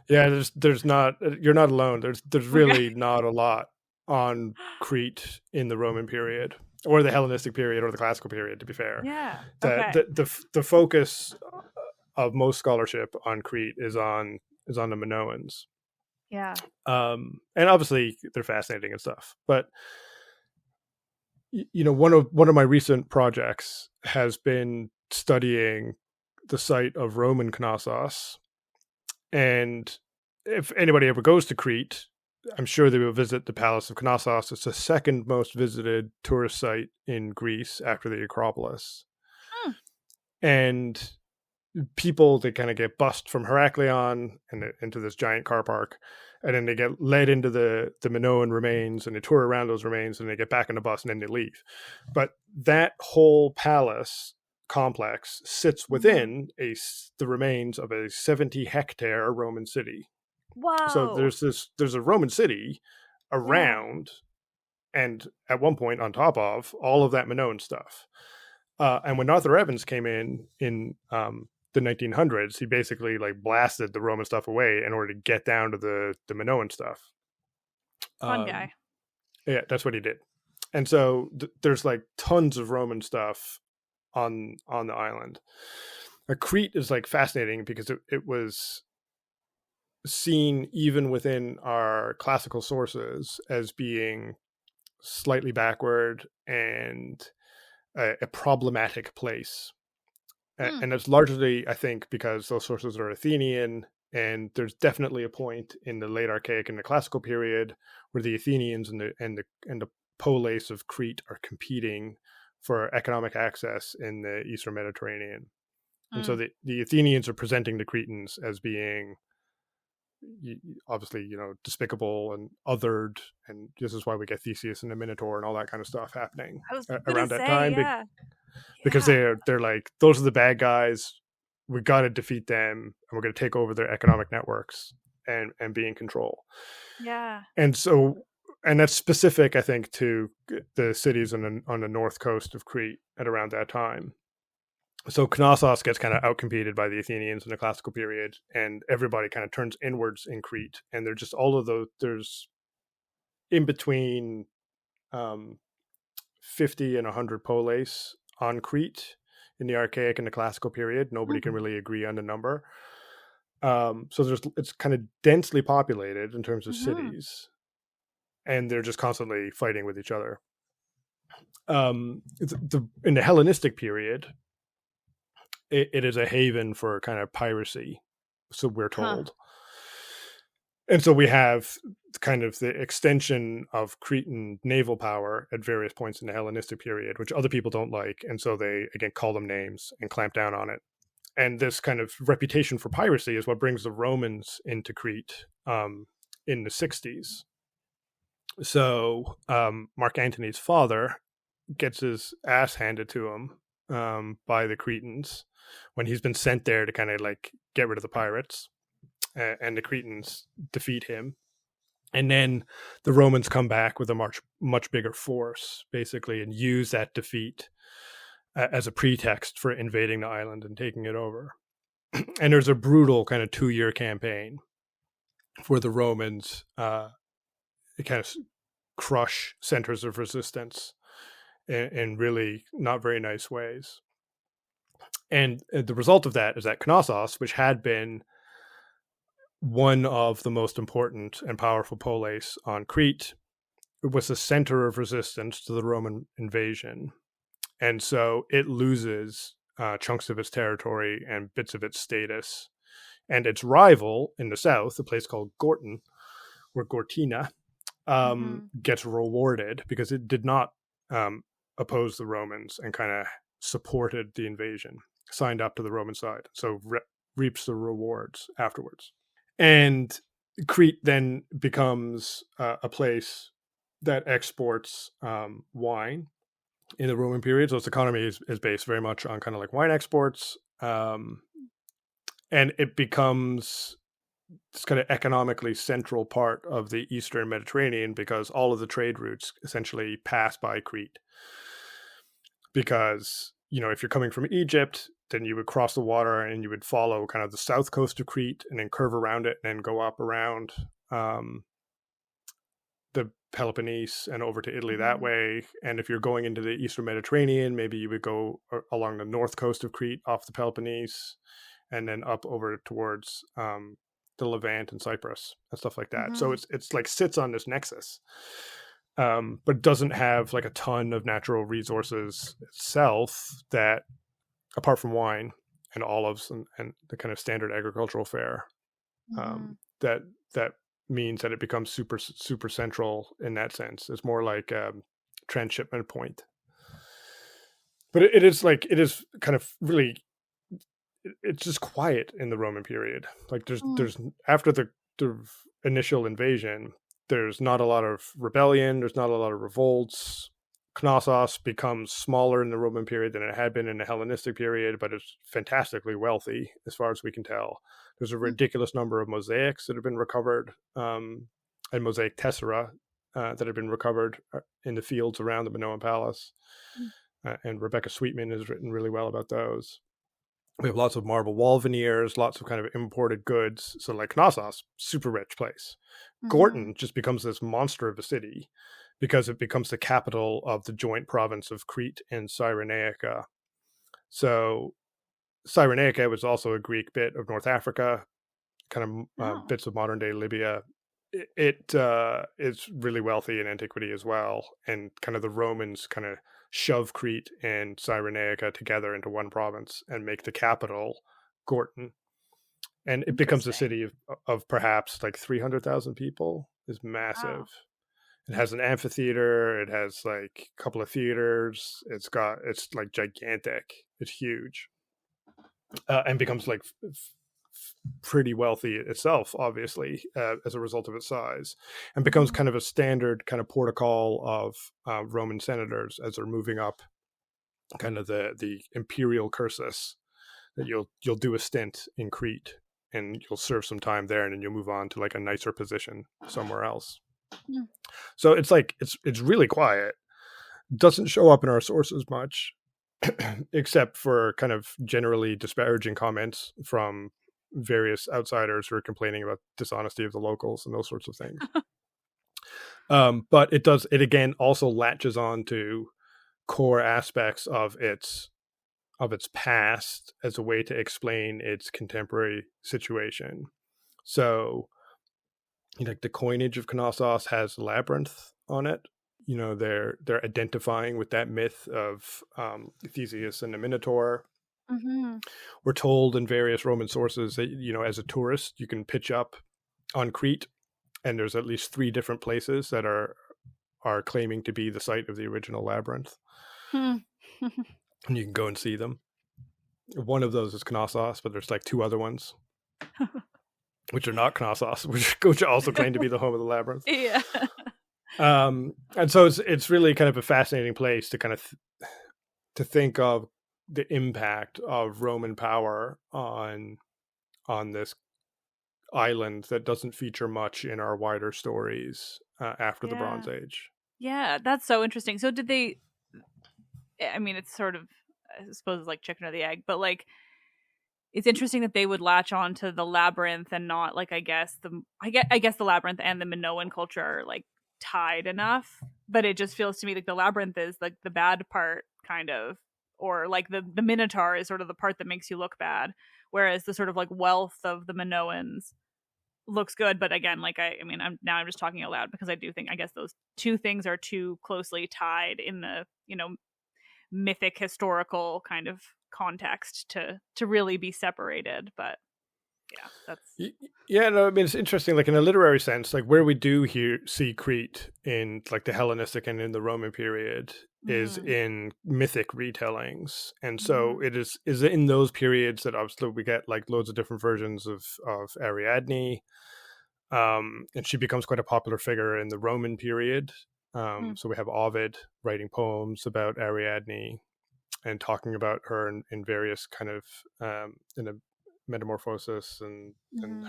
Yeah, there's not, you're not alone. There's really not a lot on Crete in the Roman period or the Hellenistic period or the classical period, to be fair. Yeah. The focus of most scholarship on Crete is on the Minoans. Yeah. And obviously they're fascinating and stuff, but one of my recent projects has been studying the site of Roman Knossos. And if anybody ever goes to Crete, I'm sure they will visit the Palace of Knossos. It's the second most visited tourist site in Greece after the Acropolis. And people, they kind of get bussed from Heraklion and into this giant car park. And then they get led into the Minoan remains and they tour around those remains and they get back on the bus and then they leave. But that whole palace complex sits within the remains of a 70-hectare Roman city. Wow. So there's a Roman city around and at one point on top of all of that Minoan stuff. And when Arthur Evans came in the 1900s, he basically like blasted the Roman stuff away in order to get down to the Minoan stuff. Fun guy. Yeah, that's what he did. And so there's like tons of Roman stuff on the island. Crete is like fascinating because it was seen even within our classical sources as being slightly backward and a problematic place. And it's largely, I think, because those sources are Athenian, and there's definitely a point in the late Archaic and the Classical period where the Athenians and the polis of Crete are competing for economic access in the Eastern Mediterranean. And so the Athenians are presenting the Cretans as being obviously, despicable and othered, and this is why we get Theseus and the Minotaur and all that kind of stuff happening around that time. Yeah. Because they're like, those are the bad guys. We got to defeat them, and we're going to take over their economic networks and be in control. Yeah. And so, and that's specific, I think, to the cities on the north coast of Crete at around that time. So Knossos gets kind of outcompeted by the Athenians in the classical period, and everybody kind of turns inwards in Crete. And they're just all of those, there's in between 50 and 100 polis on Crete in the Archaic and the Classical period. Nobody can really agree on the number. So it's kind of densely populated in terms of cities, and they're just constantly fighting with each other. In the Hellenistic period, it is a haven for kind of piracy, so we're told. And so we have kind of the extension of Cretan naval power at various points in the Hellenistic period, which other people don't like. And so they, again, call them names and clamp down on it. And this kind of reputation for piracy is what brings the Romans into Crete in the 60s. So Mark Antony's father gets his ass handed to him by the Cretans when he's been sent there to kind of like get rid of the pirates. And the Cretans defeat him. And then the Romans come back with a much bigger force, basically, and use that defeat as a pretext for invading the island and taking it over. And there's a brutal kind of 2-year campaign where the Romans kind of crush centers of resistance in really not very nice ways. And the result of that is that Knossos, which had been one of the most important and powerful polis on Crete, was the center of resistance to the Roman invasion. And so it loses chunks of its territory and bits of its status. And its rival in the south, a place called Gortyn, or Gortyna, gets rewarded because it did not oppose the Romans and kind of supported the invasion, signed up to the Roman side. So reaps the rewards afterwards. And Crete then becomes a place that exports wine in the Roman period. So its economy is based very much on kind of like wine exports. And it becomes this kind of economically central part of the Eastern Mediterranean because all of the trade routes essentially pass by Crete. Because, if you're coming from Egypt, then you would cross the water and you would follow kind of the south coast of Crete and then curve around it and then go up around the Peloponnese and over to Italy that way. And if you're going into the Eastern Mediterranean, maybe you would go along the north coast of Crete off the Peloponnese and then up over towards the Levant and Cyprus and stuff like that. So it's like sits on this nexus, but doesn't have like a ton of natural resources itself that, apart from wine and olives and the kind of standard agricultural fare, that means that it becomes super, super central in that sense. It's more like a transshipment point. But it is kind of really, it's just quiet in the Roman period. Like there's after the initial invasion, there's not a lot of rebellion. There's not a lot of revolts. Knossos becomes smaller in the Roman period than it had been in the Hellenistic period, but it's fantastically wealthy as far as we can tell. There's a ridiculous number of mosaics that have been recovered, and mosaic tessera that had been recovered in the fields around the Minoan Palace. And Rebecca Sweetman has written really well about those. We have lots of marble wall veneers, lots of kind of imported goods. So like Knossos, super rich place. Gorton just becomes this monster of a city because it becomes the capital of the joint province of Crete and Cyrenaica. So Cyrenaica was also a Greek bit of North Africa, kind of bits of modern day Libya. It is really wealthy in antiquity as well, and kind of the Romans kind of shove Crete and Cyrenaica together into one province and make the capital Gorton, and it becomes a city of perhaps like 300,000 people. Is massive. Wow. It has an amphitheater. It has like a couple of theaters. It's like gigantic. It's huge, and becomes like pretty wealthy itself, obviously, as a result of its size, and becomes kind of a standard kind of protocol of Roman senators as they're moving up kind of the imperial cursus, that you'll do a stint in Crete and you'll serve some time there, and then you'll move on to like a nicer position somewhere else. So it's like it's really quiet, doesn't show up in our sources much, except for kind of generally disparaging comments from various outsiders who are complaining about dishonesty of the locals and those sorts of things. But it again also latches on to core aspects of its past as a way to explain its contemporary situation. So, like the coinage of Knossos has a labyrinth on it. They're identifying with that myth of Theseus and the Minotaur. We're told in various Roman sources that, as a tourist, you can pitch up on Crete, and there's at least 3 different places that are claiming to be the site of the original labyrinth. And you can go and see them. One of those is Knossos, but there's like 2 other ones, which are not Knossos, which also claim to be the home of the labyrinth. Yeah. And so it's really kind of a fascinating place to kind of to think of the impact of Roman power on this island that doesn't feature much in our wider stories after the Bronze Age. Yeah, that's so interesting. So did they? I mean, it's sort of, I suppose, it's like chicken or the egg, but like, it's interesting that they would latch on to the labyrinth and not like I guess the labyrinth and the Minoan culture are like tied enough, but it just feels to me like the labyrinth is like the bad part, kind of, or like the Minotaur is sort of the part that makes you look bad, whereas the sort of like wealth of the Minoans looks good. But again, like I'm just talking out loud because I do think I guess those 2 things are too closely tied in the mythic historical kind of context to really be separated. But no, I mean, it's interesting, like in a literary sense, like where we do see Crete in like the Hellenistic and in the Roman period is in mythic retellings. And so it is in those periods that obviously we get like loads of different versions of Ariadne. And she becomes quite a popular figure in the Roman period. So we have Ovid writing poems about Ariadne and talking about her in various kind of in a Metamorphosis and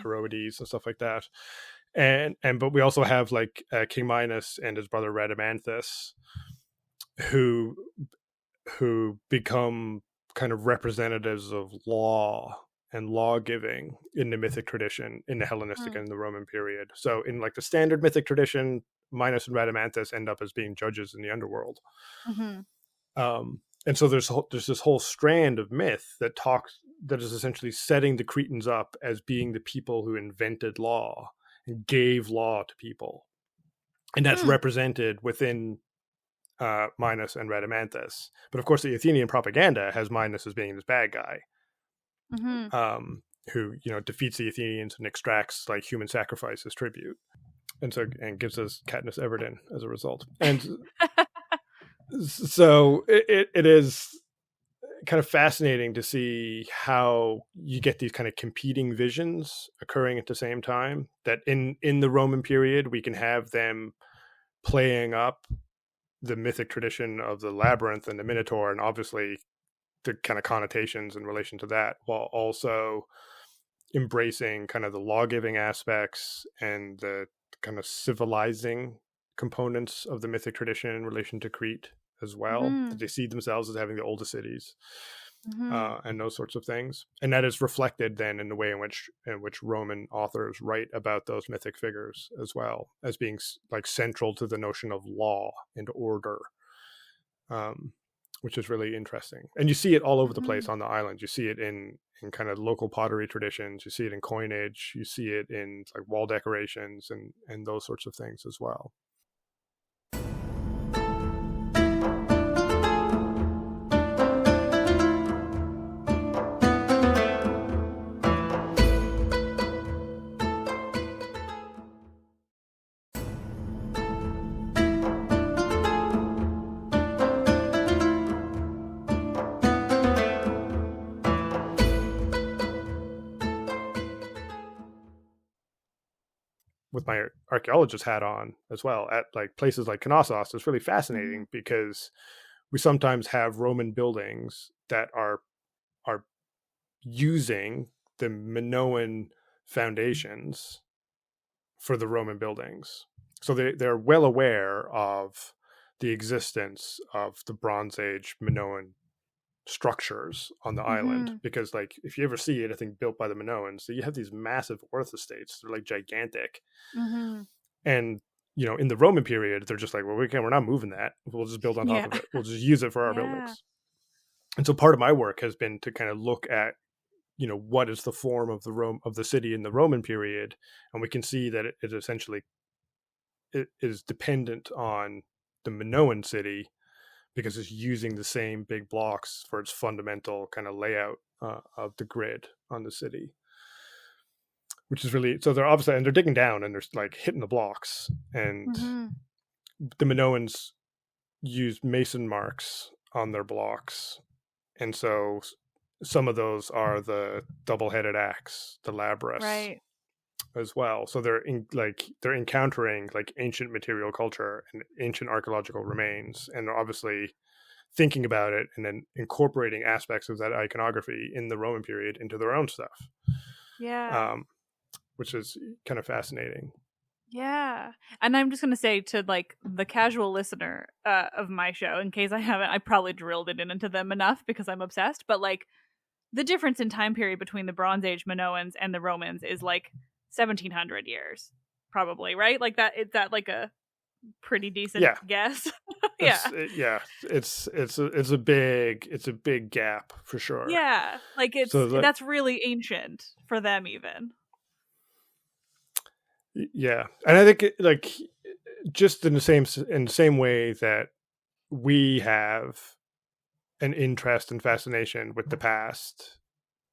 Heroides and stuff like that. But we also have like King Minos and his brother Rhadamanthus, who become kind of representatives of law and law giving in the mythic tradition in the Hellenistic and the Roman period. So in like the standard mythic tradition, Minos and Rhadamanthus end up as being judges in the underworld. And so there's this whole strand of myth that is essentially setting the Cretans up as being the people who invented law and gave law to people. And that's represented within Minos and Rhadamanthus. But of course, the Athenian propaganda has Minos as being this bad guy who, defeats the Athenians and extracts like human sacrifice as tribute. And gives us Katniss Everdeen as a result. And so it is kind of fascinating to see how you get these kind of competing visions occurring at the same time, that in the Roman period, we can have them playing up the mythic tradition of the labyrinth and the Minotaur, and obviously the kind of connotations in relation to that, while also embracing kind of the law-giving aspects and the kind of civilizing components of the mythic tradition in relation to Crete as well. Mm-hmm. That they see themselves as having the oldest cities, Mm-hmm. and those sorts of things. And that is reflected then in the way in which Roman authors write about those mythic figures as well, as being like central to the notion of law and order, which is really interesting. And you see it all over the place on the island. You see it in kind of local pottery traditions. You see it in coinage. You see it in like wall decorations and those sorts of things as well. With my archaeologist hat on as well, at like places like Knossos, it's really fascinating Mm-hmm. because we sometimes have Roman buildings that are using the Minoan foundations for the Roman buildings. So they're well aware of the existence of the Bronze Age Minoan structures on the island, Mm-hmm. because like if you ever see anything built by the Minoans, so you have these massive earth estates. They're like gigantic. Mm-hmm. And in the Roman period, they're just like, well, we're not moving that. We'll just build on top Yeah. of it. We'll just use it for our Yeah. buildings. And so part of my work has been to kind of look at what is the form of the city in the Roman period, and we can see that it essentially it is dependent on the Minoan city because it's using the same big blocks for its fundamental kind of layout of the grid on the city, which is really, so they're obviously, and they're digging down and they're like hitting the blocks, and Mm-hmm. the Minoans used mason marks on their blocks, and so some of those are the double-headed axe, the labrys, Right. as well. So they're encountering like ancient material culture and ancient archaeological remains, and they're obviously thinking about it and then incorporating aspects of that iconography in the Roman period into their own stuff, Yeah. um, which is kind of fascinating. Yeah. And I'm just going to say to like the casual listener of my show, in case I haven't, I probably drilled it into them enough because I'm obsessed, but like the difference in time period between the Bronze Age Minoans and the Romans is like 1700 years, probably, right? Like that, is that like a pretty decent Yeah, guess? Yeah. yeah, it's a big gap for sure. Yeah. Like So that's really ancient for them, even. yeah, and I think like just in the same way that we have an interest and fascination with the past,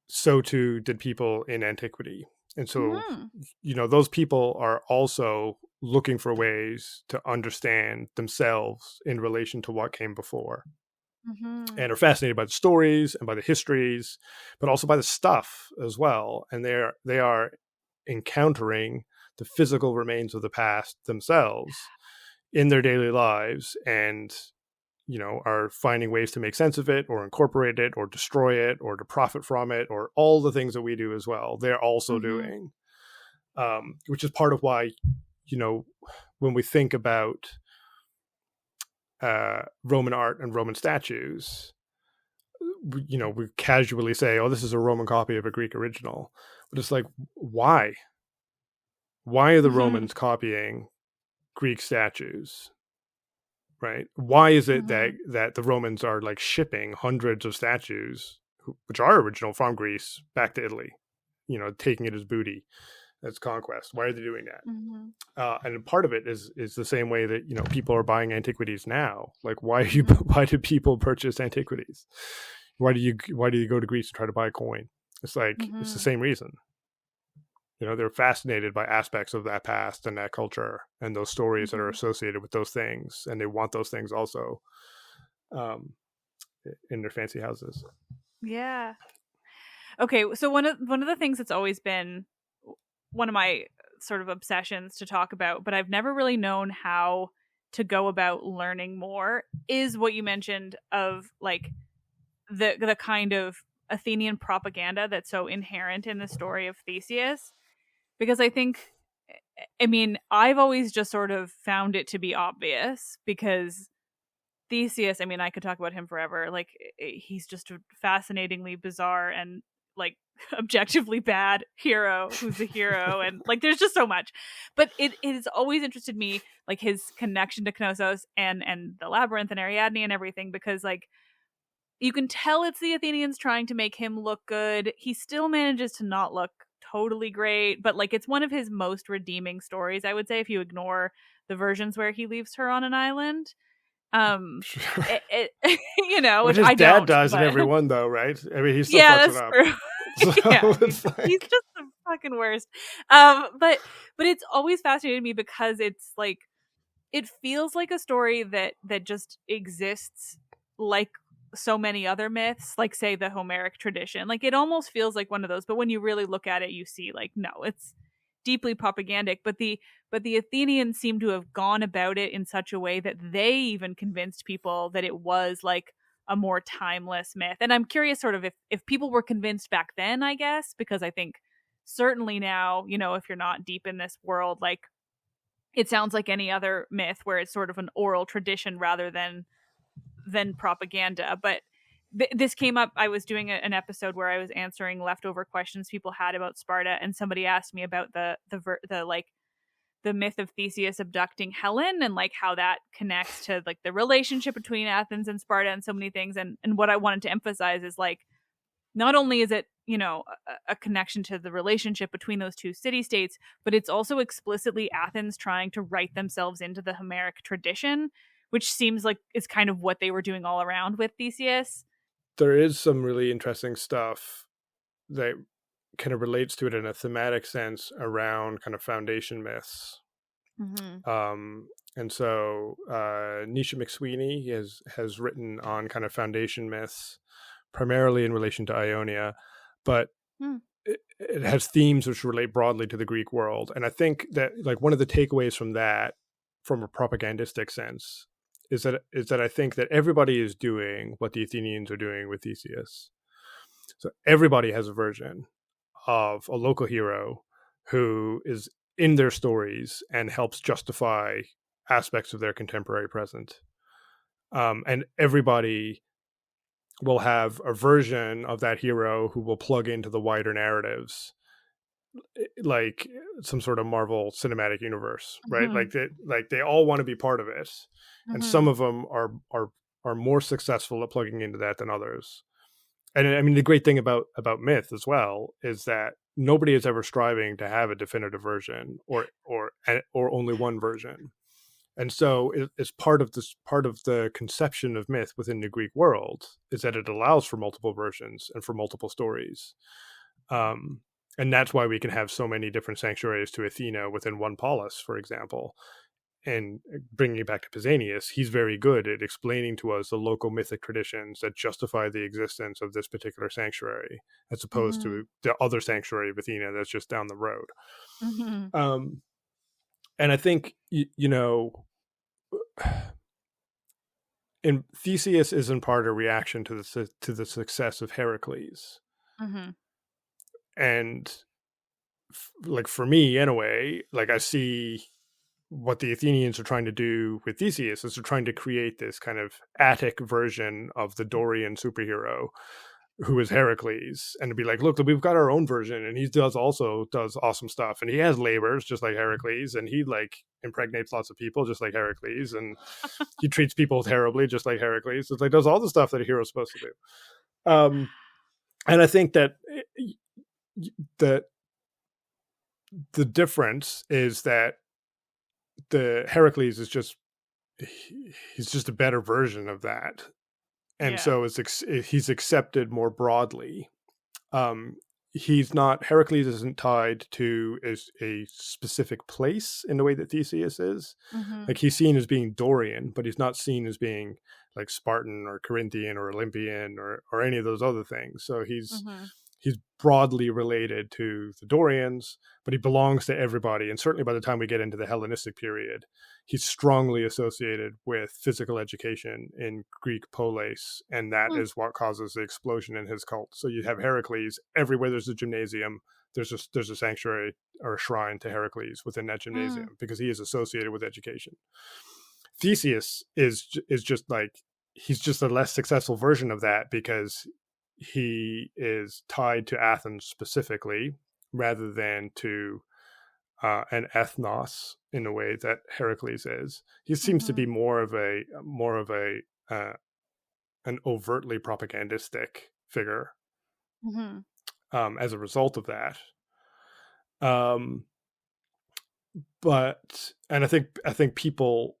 so too did people in antiquity. And so, Mm-hmm. those people are also looking for ways to understand themselves in relation to what came before, Mm-hmm. and are fascinated by the stories and by the histories, but also by the stuff as well. And they are encountering the physical remains of the past themselves in their daily lives, and are finding ways to make sense of it or incorporate it or destroy it or to profit from it, or all the things that we do as well, they're also Mm-hmm. doing, which is part of why, when we think about Roman art and Roman statues, we casually say, oh, this is a Roman copy of a Greek original. But it's like, why? Why are the Mm-hmm. Romans copying Greek statues? Right? Why is it Mm-hmm. that the Romans are like shipping hundreds of statues, which are original from Greece, back to Italy? Taking it as booty, as conquest. Why are they doing that? Mm-hmm. And part of it is the same way that people are buying antiquities now. Like, why Mm-hmm. why do people purchase antiquities? Why do you go to Greece and try to buy a coin? It's like it's the Mm-hmm. same reason. They're fascinated by aspects of that past and that culture and those stories that are Mm-hmm. associated with those things, and they want those things also, um, in their fancy houses. Yeah. Okay, so one of the things that's always been one of my sort of obsessions to talk about, but I've never really known how to go about learning more, is what you mentioned of like the kind of Athenian propaganda that's so inherent in the story of Theseus. Because I think I mean, I've always just sort of found it to be obvious because Theseus, I mean, I could talk about him forever. Like, he's just a fascinatingly bizarre and, like, objectively bad hero who's a hero. And, like, there's just so much. But it has always interested me, like, his connection to Knossos and the labyrinth and Ariadne and everything, because, like, you can tell it's the Athenians trying to make him look good. He still manages to not look totally great, but, like, it's one of his most redeeming stories, I would say, if you ignore the versions where he leaves her on an island. Sure. You know, What which his I dad don't, does in but every one, though, right? I mean, he still yeah, fucks it that's up. true. So Yeah, it's he's like, just the fucking worst. But it's always fascinated me because it's like it feels like a story that just exists like so many other myths, like say the Homeric tradition. Like it almost feels like one of those, but when you really look at it, you see like no, it's deeply propagandic. But the Athenians seem to have gone about it in such a way that they even convinced people that it was like a more timeless myth. And I'm curious sort of if people were convinced back then, I guess, because I think certainly now, you know, if you're not deep in this world, like it sounds like any other myth where it's sort of an oral tradition rather than propaganda. But this came up. I was doing an episode where I was answering leftover questions people had about Sparta, and somebody asked me about the like the myth of Theseus abducting Helen and like how that connects to like the relationship between Athens and Sparta and so many things. And what I wanted to emphasize is like not only is it, you know, a connection to the relationship between those two city states, but it's also explicitly Athens trying to write themselves into the Homeric tradition, which seems like is kind of what they were doing all around with Theseus. there is some really interesting stuff that kind of relates to it in a thematic sense around kind of foundation myths. Mm-hmm. And so Nisha McSweeney has written on kind of foundation myths, primarily in relation to Ionia, but Hmm. it has themes which relate broadly to the Greek world. And I think that like one of the takeaways from that, from a propagandistic sense, is that I think that everybody is doing what the Athenians are doing with Theseus. So everybody has a version of a local hero who is in their stories and helps justify aspects of their contemporary present. And everybody will have a version of that hero who will plug into the wider narratives, like some sort of Marvel cinematic universe, right? Mm-hmm. Like they all want to be part of it, and Mm-hmm. some of them are more successful at plugging into that than others. And I mean, the great thing about myth as well is that nobody is ever striving to have a definitive version or only one version. And so it's part of the conception of myth within the Greek world is that it allows for multiple versions and for multiple stories. And that's why we can have so many different sanctuaries to Athena within one polis, for example. And bringing it back to Pausanias, he's very good at explaining to us the local mythic traditions that justify the existence of this particular sanctuary, as opposed Mm-hmm. to the other sanctuary of Athena that's just down the road. Mm-hmm. Um, and I think, you know, and Theseus is in part a reaction to the success of Heracles, Mm-hmm. and like for me, in a way, like I see what the Athenians are trying to do with Theseus is they're trying to create this kind of Attic version of the Dorian superhero who is Heracles, and to be like, look, we've got our own version, and he does awesome stuff, and he has labors just like Heracles, and he like impregnates lots of people just like Heracles, and he treats people terribly just like Heracles. It's like does all the stuff that a hero's supposed to do. And I think that the the difference is that the Heracles is just he's just a better version of that, and Yeah. so he's accepted more broadly. Um, he's not Heracles isn't tied to a specific place in the way that Theseus is. Mm-hmm. Like he's seen as being Dorian, but he's not seen as being like Spartan or Corinthian or Olympian or any of those other things. So Mm-hmm. he's broadly related to the Dorians, but he belongs to everybody. And certainly by the time we get into the Hellenistic period, he's strongly associated with physical education in Greek polis, and that is what causes the explosion in his cult. So you have Heracles everywhere. There's a gymnasium. There's a sanctuary or a shrine to Heracles within that Mm. gymnasium because he is associated with education. Theseus is just like, he's just a less successful version of that because he is tied to Athens specifically rather than to an ethnos in the way that Heracles is. He seems to be Mhm. more of a uh, an overtly propagandistic figure Mhm. as a result of that. Um, but and I think people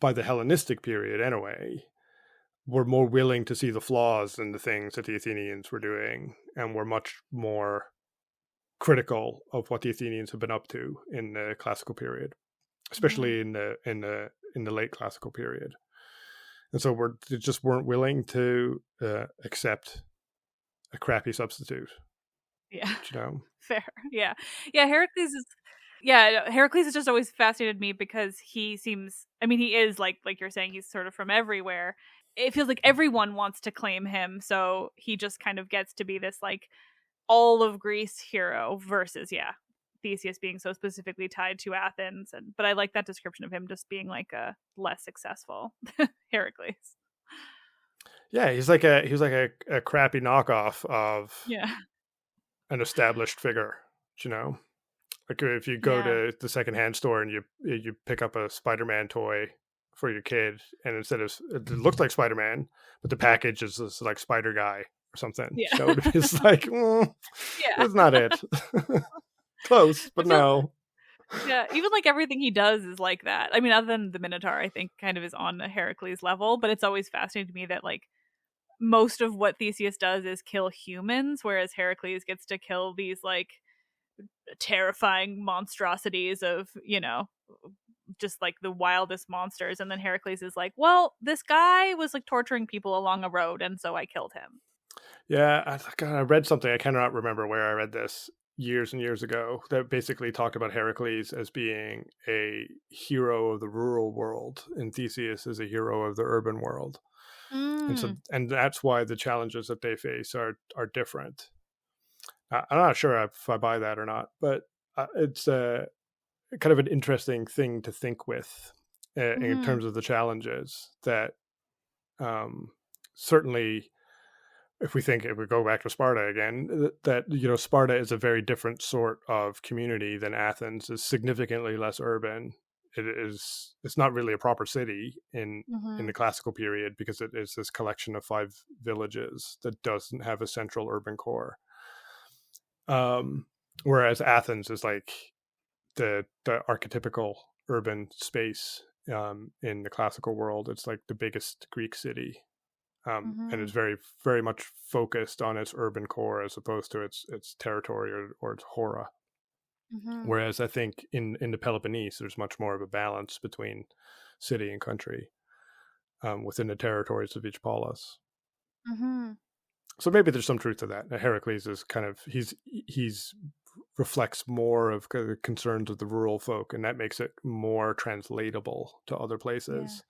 by the Hellenistic period anyway were more willing to see the flaws in the things that the Athenians were doing, and were much more critical of what the Athenians have been up to in the classical period, Mhm. especially in the late classical period. And so they just weren't willing to accept a crappy substitute. Yeah. You know? Fair. Yeah. Yeah, Heracles has just always fascinated me because he seems, I mean, he is like you're saying, he's sort of from everywhere. It feels like everyone wants to claim him, so he just kind of gets to be this like all of Greece hero versus, yeah, Theseus being so specifically tied to Athens. And but I like that description of him just being like a less successful Heracles. Yeah, he was like a crappy knockoff of Yeah. an established figure. You know, like if you go Yeah. to the secondhand store and you pick up a Spider-Man toy for your kid, and instead of it looks like Spider-Man, but the package is this like Spider Guy or something. Yeah. You know, it's like Yeah. it's not it. Close, I but feel no. Yeah, even like everything he does is like that. I mean, other than the Minotaur, I think kind of is on a Heracles level, but it's always fascinating to me that like most of what Theseus does is kill humans, whereas Heracles gets to kill these like terrifying monstrosities of, just like the wildest monsters. And then Heracles is like, well, this guy was like torturing people along a road, and so I killed him. Yeah, God, I read something. I cannot remember where I read this years and years ago that basically talked about Heracles as being a hero of the rural world, and Theseus is a hero of the urban world. And so, Mm. and that's why the challenges that they face are different. I'm not sure if I buy that or not, but it's kind of an interesting thing to think with in Mm-hmm. terms of the challenges that um, certainly if we go back to Sparta again, that Sparta is a very different sort of community than Athens. Is significantly less urban. It's not really a proper city in Mm-hmm. the classical period because it is this collection of 5 villages that doesn't have a central urban core. Um, Whereas Athens is like the archetypical urban space in the classical world. It's like the biggest Greek city, and Mm-hmm. is very very much focused on its urban core as opposed to its territory or its hora. Mm-hmm. Whereas I think in the Peloponnese, there's much more of a balance between city and country within the territories of each polis. Mm-hmm. So maybe there's some truth to that. Heracles is kind of he's reflects more of the concerns of the rural folk, and that makes it more translatable to other Yeah. places.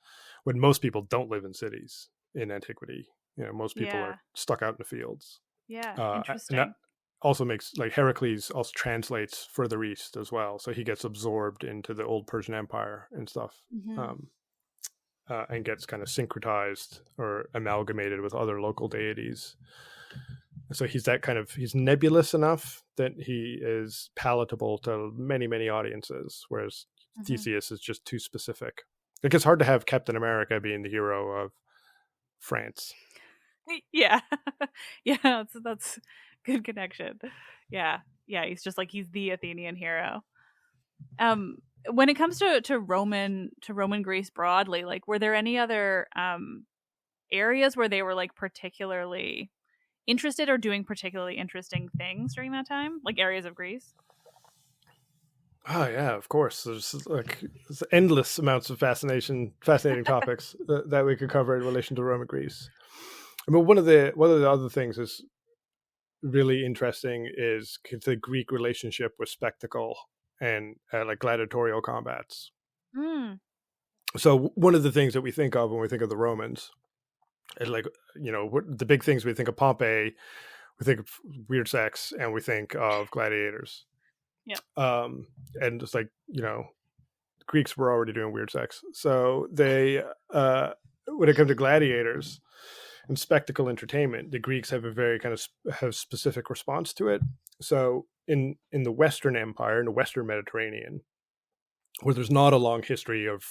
When most people don't live in cities in antiquity, most people are Yeah. stuck out in the fields. Yeah. And that Interesting. also makes like Heracles also translates further east as well, so he gets absorbed into the old Persian Empire and stuff. Mm-hmm. Um, and gets kind of syncretized or amalgamated with other local deities. So he's nebulous enough that he is palatable to many, many audiences, whereas Mm-hmm. Theseus is just too specific. Like it's hard to have Captain America being the hero of France. Yeah. Yeah, that's good connection. Yeah. Yeah, he's just like he's the Athenian hero. Um when it comes to Roman Greece broadly, like were there any other areas where they were like particularly interested or doing particularly interesting things during that time? Like areas of Greece? Oh yeah, of course. There's endless amounts of fascinating topics that we could cover in relation to Roman Greece. I mean, one of the other things is really interesting is the Greek relationship with spectacle and like gladiatorial combats. Mm. So one of the things that we think of when we think of the Romans is like the big things we think of Pompeii, we think of weird sex, and we think of gladiators. Yep. And it's like, Greeks were already doing weird sex. So they, when it comes to gladiators and spectacle entertainment, the Greeks have a very kind of have specific response to it. So in the Western Empire, in the Western Mediterranean, where there's not a long history of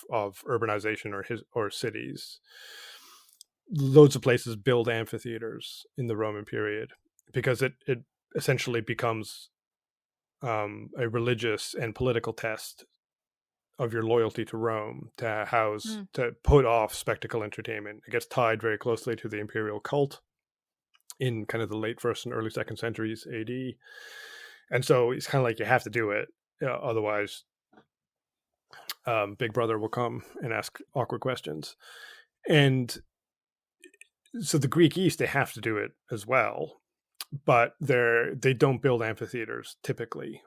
urbanization or cities, loads of places build amphitheaters in the Roman period because it essentially becomes a religious and political test of your loyalty to Rome to house, to put off spectacle entertainment. It gets tied very closely to the imperial cult in kind of the late first and early second centuries AD. And so it's kind of like you have to do it. Otherwise, Big Brother will come and ask awkward questions. And so the Greek East, they have to do it as well. But they don't build amphitheaters typically.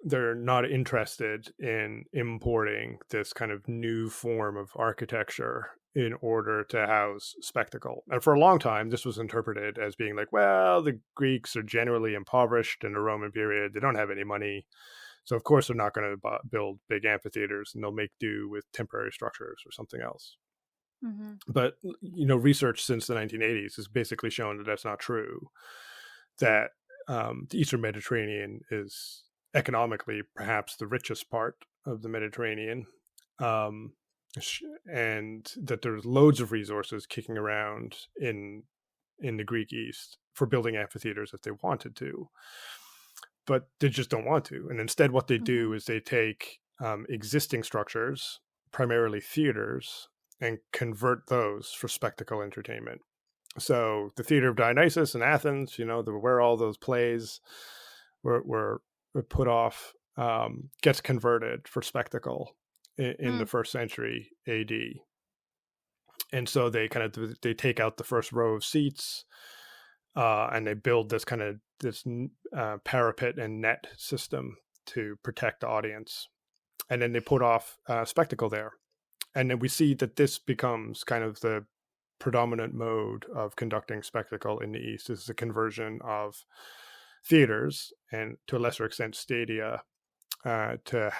They're not interested in importing this kind of new form of architecture in order to house spectacle. And for a long time, this was interpreted as being like, well, the Greeks are generally impoverished in the Roman period. They don't have any money. So, of course, they're not going to build big amphitheaters, and they'll make do with temporary structures or something else. Mm-hmm. But, research since the 1980s has basically shown that that's not true, that the Eastern Mediterranean is economically perhaps the richest part of the Mediterranean, and that there's loads of resources kicking around in the Greek East for building amphitheaters if they wanted to, but they just don't want to. And instead what they do is they take existing structures, primarily theaters, and convert those for spectacle entertainment. So the Theater of Dionysus in Athens, where all those plays were put off, gets converted for spectacle in the first century AD. And so they take out the first row of seats, and they build this parapet and net system to protect the audience. And then they put off spectacle there. And then we see that this becomes kind of the predominant mode of conducting spectacle in the East, is the conversion of theaters and to a lesser extent stadia to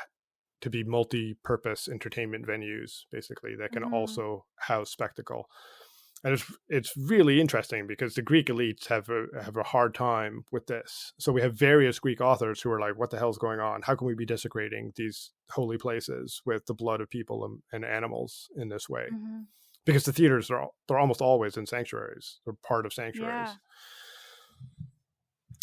be multi-purpose entertainment venues, basically, that can also house spectacle. And it's really interesting because the Greek elites have a hard time with this. So we have various Greek authors who are like, what the hell's going on? How can we be desecrating these holy places with the blood of people and animals in this way? Because the theaters they're almost always in sanctuaries. They're part of sanctuaries. Yeah.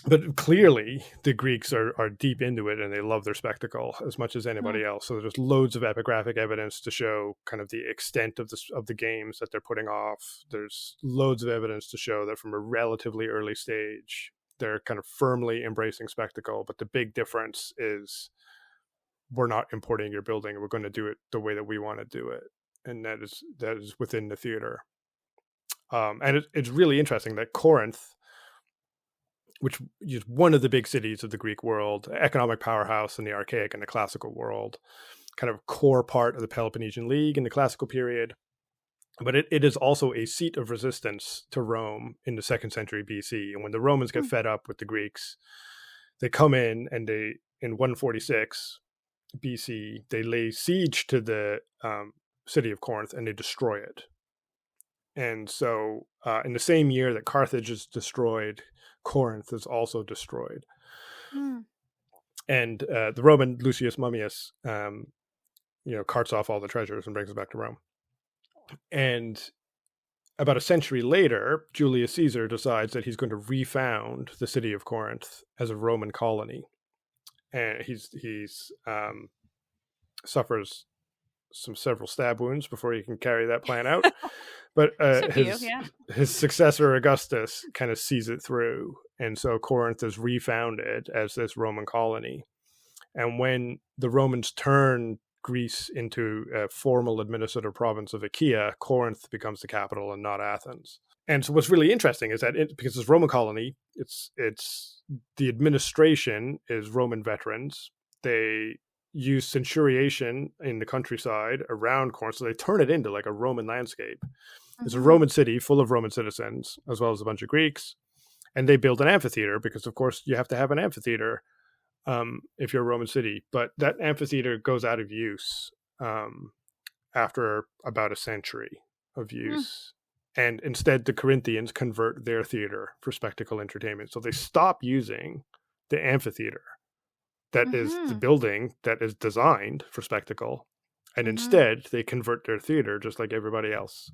But clearly the Greeks are deep into it, and they love their spectacle as much as anybody else. So there's loads of epigraphic evidence to show kind of the extent of the games that they're putting off. There's loads of evidence to show that from a relatively early stage, they're kind of firmly embracing spectacle. But the big difference is we're not importing your building. We're going to do it the way that we want to do it. And that is within the theater. And it's really interesting that Corinth, which is one of the big cities of the Greek world, economic powerhouse in the archaic and the classical world, kind of core part of the Peloponnesian League in the classical period. But it is also a seat of resistance to Rome in the 2nd century BC. And when the Romans get fed up with the Greeks, they come in and in 146 BC, they lay siege to the city of Corinth and they destroy it. And so in the same year that Carthage is destroyed, Corinth is also destroyed. And the Roman Lucius Mummius, carts off all the treasures and brings it back to Rome. And about a century later, Julius Caesar decides that he's going to refound the city of Corinth as a Roman colony. And he's suffers several stab wounds before he can carry that plan out. But his successor, Augustus, kind of sees it through. And so Corinth is refounded as this Roman colony. And when the Romans turn Greece into a formal administrative province of Achaia, Corinth becomes the capital and not Athens. And so what's really interesting is that because it's a Roman colony, it's the administration is Roman veterans. They use centuriation in the countryside around Corinth, so they turn it into like a Roman landscape. It's a Roman city full of Roman citizens, as well as a bunch of Greeks. And they build an amphitheater because, of course, you have to have an amphitheater if you're a Roman city. But that amphitheater goes out of use after about a century of Mm. use. And instead, the Corinthians convert their theater for spectacle entertainment. So they stop using the amphitheater, that is the Mm-hmm. building that is designed for spectacle. And Mm-hmm. instead, they convert their theater just like everybody else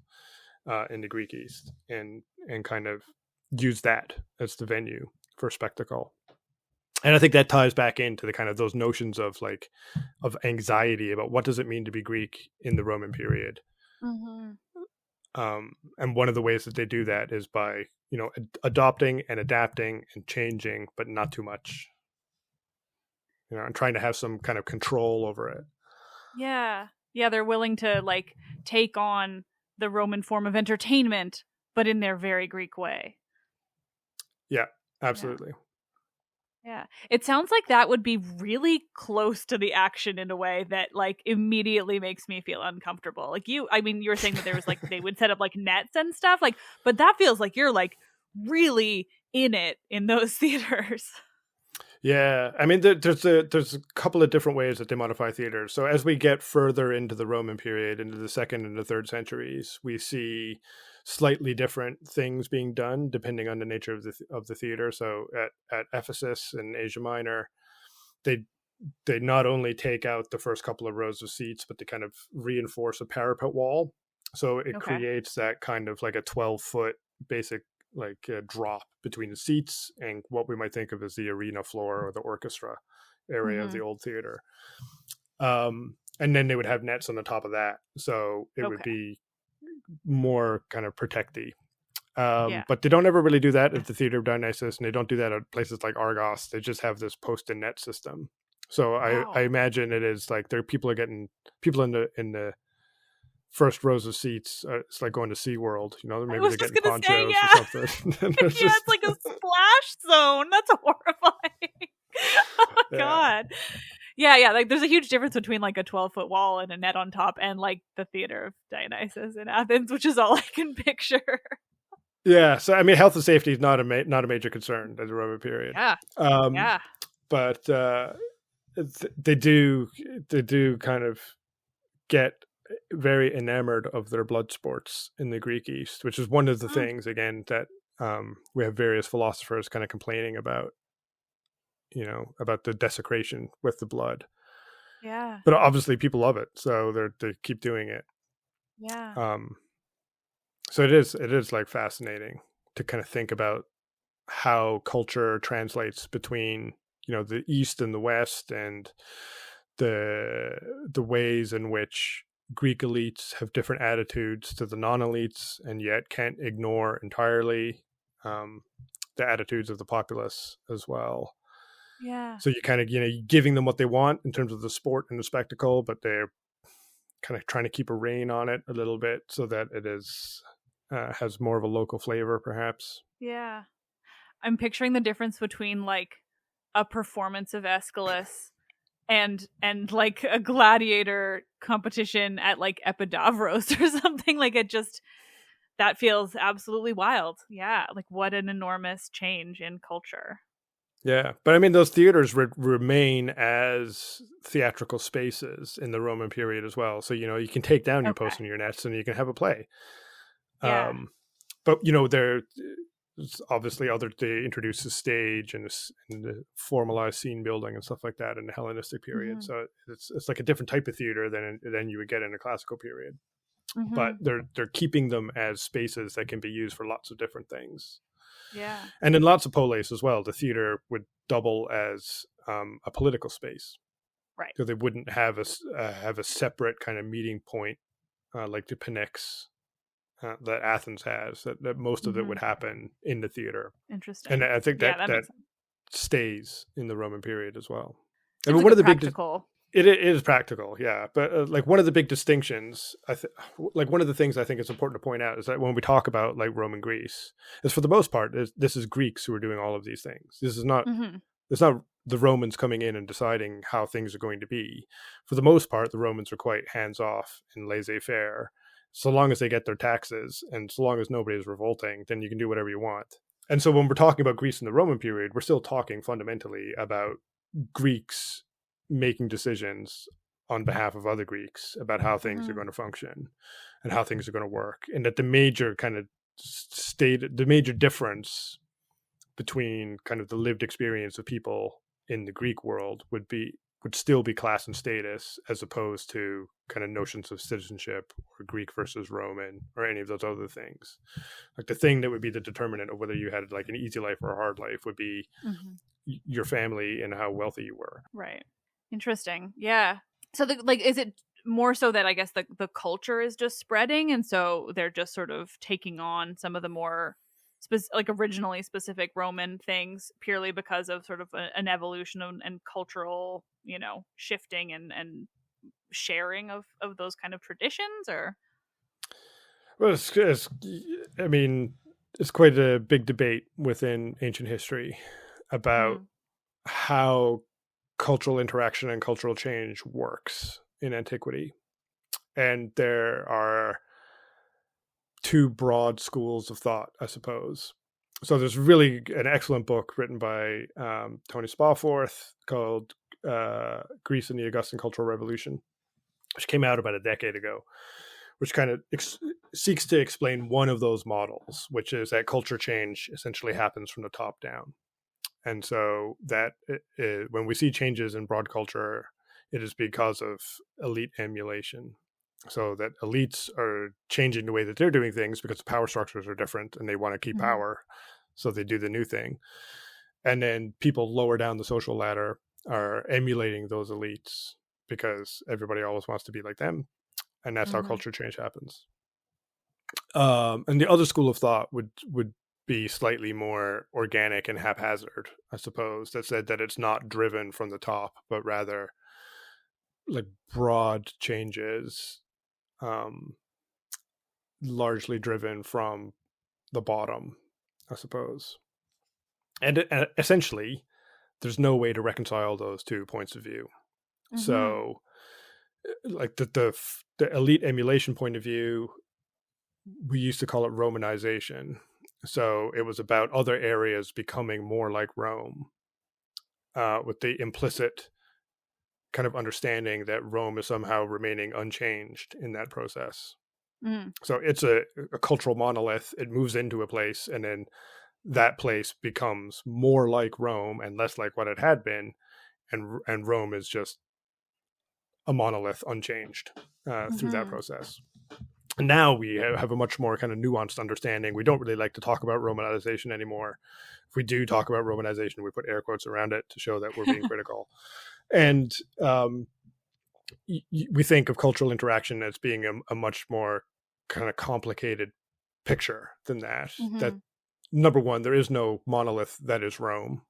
in the Greek East, and kind of use that as the venue for spectacle. And I think that ties back into the kind of those notions of like of anxiety about what does it mean to be Greek in the Roman period. Mm-hmm. And one of the ways that they do that is by adopting and adapting and changing, but not too much. And trying to have some kind of control over it. Yeah. Yeah, they're willing to like take on the Roman form of entertainment, but in their very Greek way. Yeah, Yeah. absolutely. Yeah. It sounds like that would be really close to the action in a way that like immediately makes me feel uncomfortable. Like I mean, you were saying that there was like they would set up like nets and stuff, like, but that feels like you're like really in it in those theaters. Yeah, I mean, there's a couple of different ways that they modify theater. So as we get further into the Roman period, into the second and the third centuries, we see slightly different things being done depending on the nature of the theater. So at Ephesus in Asia Minor, they they not only take out the first couple of rows of seats, but they kind of reinforce a parapet wall. So it Okay. creates that kind of like a 12-foot basic like drop between the seats and what we might think of as the arena floor or the orchestra area of Mm-hmm. the old theater. And then they would have nets on the top of that. So it would Okay. be more kind of protecty. Yeah. But they don't ever really do that at the Theater of Dionysus, and they don't do that at places like Argos. They just have this post and net system. So I Wow. imagine it is like people are getting people in the first rows of seats. It's like going to SeaWorld, I maybe was they're just getting gonna say, ponchos or yeah. something. And there's Yeah, it's just like a splash zone. That's horrifying. Oh my yeah, god. Yeah, yeah. Like there's a huge difference between like a 12-foot wall and a net on top and like the Theater of Dionysus in Athens, which is all I can picture. yeah. So I mean, health and safety is not a major concern in the Roman period. Yeah. Um, Yeah. but they do kind of get very enamored of their blood sports in the Greek East, which is one of the Mm, things again that we have various philosophers kind of complaining about, about the desecration with the blood. yeah. But obviously, people love it, so they keep doing it. Yeah. Um, so it is like fascinating to kind of think about how culture translates between the East and the West, and the ways in which Greek elites have different attitudes to the non-elites, and yet can't ignore entirely um, the attitudes of the populace as well. Yeah. So you kind of giving them what they want in terms of the sport and the spectacle, but they're kind of trying to keep a rein on it a little bit so that it is has more of a local flavor, perhaps. Yeah. I'm picturing the difference between like a performance of Aeschylus and like a gladiator competition at like Epidavros or something. Like it just that feels absolutely wild. Yeah, like what an enormous change in culture. Yeah, but I mean, those theaters remain as theatrical spaces in the Roman period as well. So you can take down your Okay. posts and your nets, and you can have a play. Yeah. But there's obviously other they introduce the stage and the formalized scene building and stuff like that in the Hellenistic period. Mhm. So it's like a different type of theater than you would get in a classical period. But Mhm. they're keeping them as spaces that can be used for lots of different things. Yeah. And in lots of polis as well, the theater would double as a political space. Right. So they wouldn't have a separate kind of meeting point like the Pnyx that Athens has. That most of it would Mhm. happen in the theater, and Interesting. I think Yeah, that that that makes sense. stays in the Roman period as well. I Seems mean, like one a of the big practical. it is practical, yeah. But like one of the big distinctions, like one of the things I think is important to point out is that when we talk about like Roman Greece, is for the most part, this is Greeks who are doing all of these things. This is not Mhm. it's not the Romans coming in and deciding how things are going to be. For the most part, the Romans are quite hands off and laissez-faire. So long as they get their taxes and so long as nobody is revolting, then you can do whatever you want. And so when we're talking about Greece in the Roman period, we're still talking fundamentally about Greeks making decisions on behalf of other Greeks about how things are Mm-hmm. going to function and how things are going to work, and that the major kind of the major difference between kind of the lived experience of people in the Greek world would still be class and status, as opposed to kind of notions of citizenship or Greek versus Roman or any of those other things. Like the thing that would be the determinant of whether you had like an easy life or a hard life would be Mm-hmm. your family and how wealthy you were. Right. Interesting. Yeah. So like is it more so that I guess the culture is just spreading and so they're just sort of taking on some of the more like originally specific Roman things purely because of sort of an evolution and cultural, shifting and sharing of those kind of traditions or Well, I mean, it's quite a big debate within ancient history about mm, how cultural interaction and cultural change works in antiquity. And there are two broad schools of thought, I suppose. So there's really an excellent book written by Tony Spawforth called Greece and the Augustan Cultural Revolution, which came out about a decade ago, which kind of seeks to explain one of those models, which is that culture change essentially happens from the top down. And so that when we see changes in broad culture, it is because of elite emulation. So that elites are changing the way that they're doing things because the power structures are different and they want to keep mm-hmm. power. So they do the new thing. And then people lower down the social ladder are emulating those elites because everybody always wants to be like them. And that's how Mm-hmm. culture change happens. And the other school of thought would be slightly more organic and haphazard, I suppose, that said that it's not driven from the top, but rather like broad changes, largely driven from the bottom, I suppose. And essentially, there's no way to reconcile those two points of view. Mm-hmm. So, like the elite emulation point of view, we used to call it Romanization. So it was about other areas becoming more like Rome, with the implicit kind of understanding that Rome is somehow remaining unchanged in that process. Mm. So it's a cultural monolith. It moves into a place, and then that place becomes more like Rome and less like what it had been, and Rome is just a monolith, unchanged through that Mm-hmm. process. Now we have a much more kind of nuanced understanding. We don't really like to talk about Romanization anymore. If we do talk about Romanization, we put air quotes around it to show that we're being critical. And we think of cultural interaction as being a much more kind of complicated picture than that. That Mm-hmm. number one, there is no monolith that is Rome.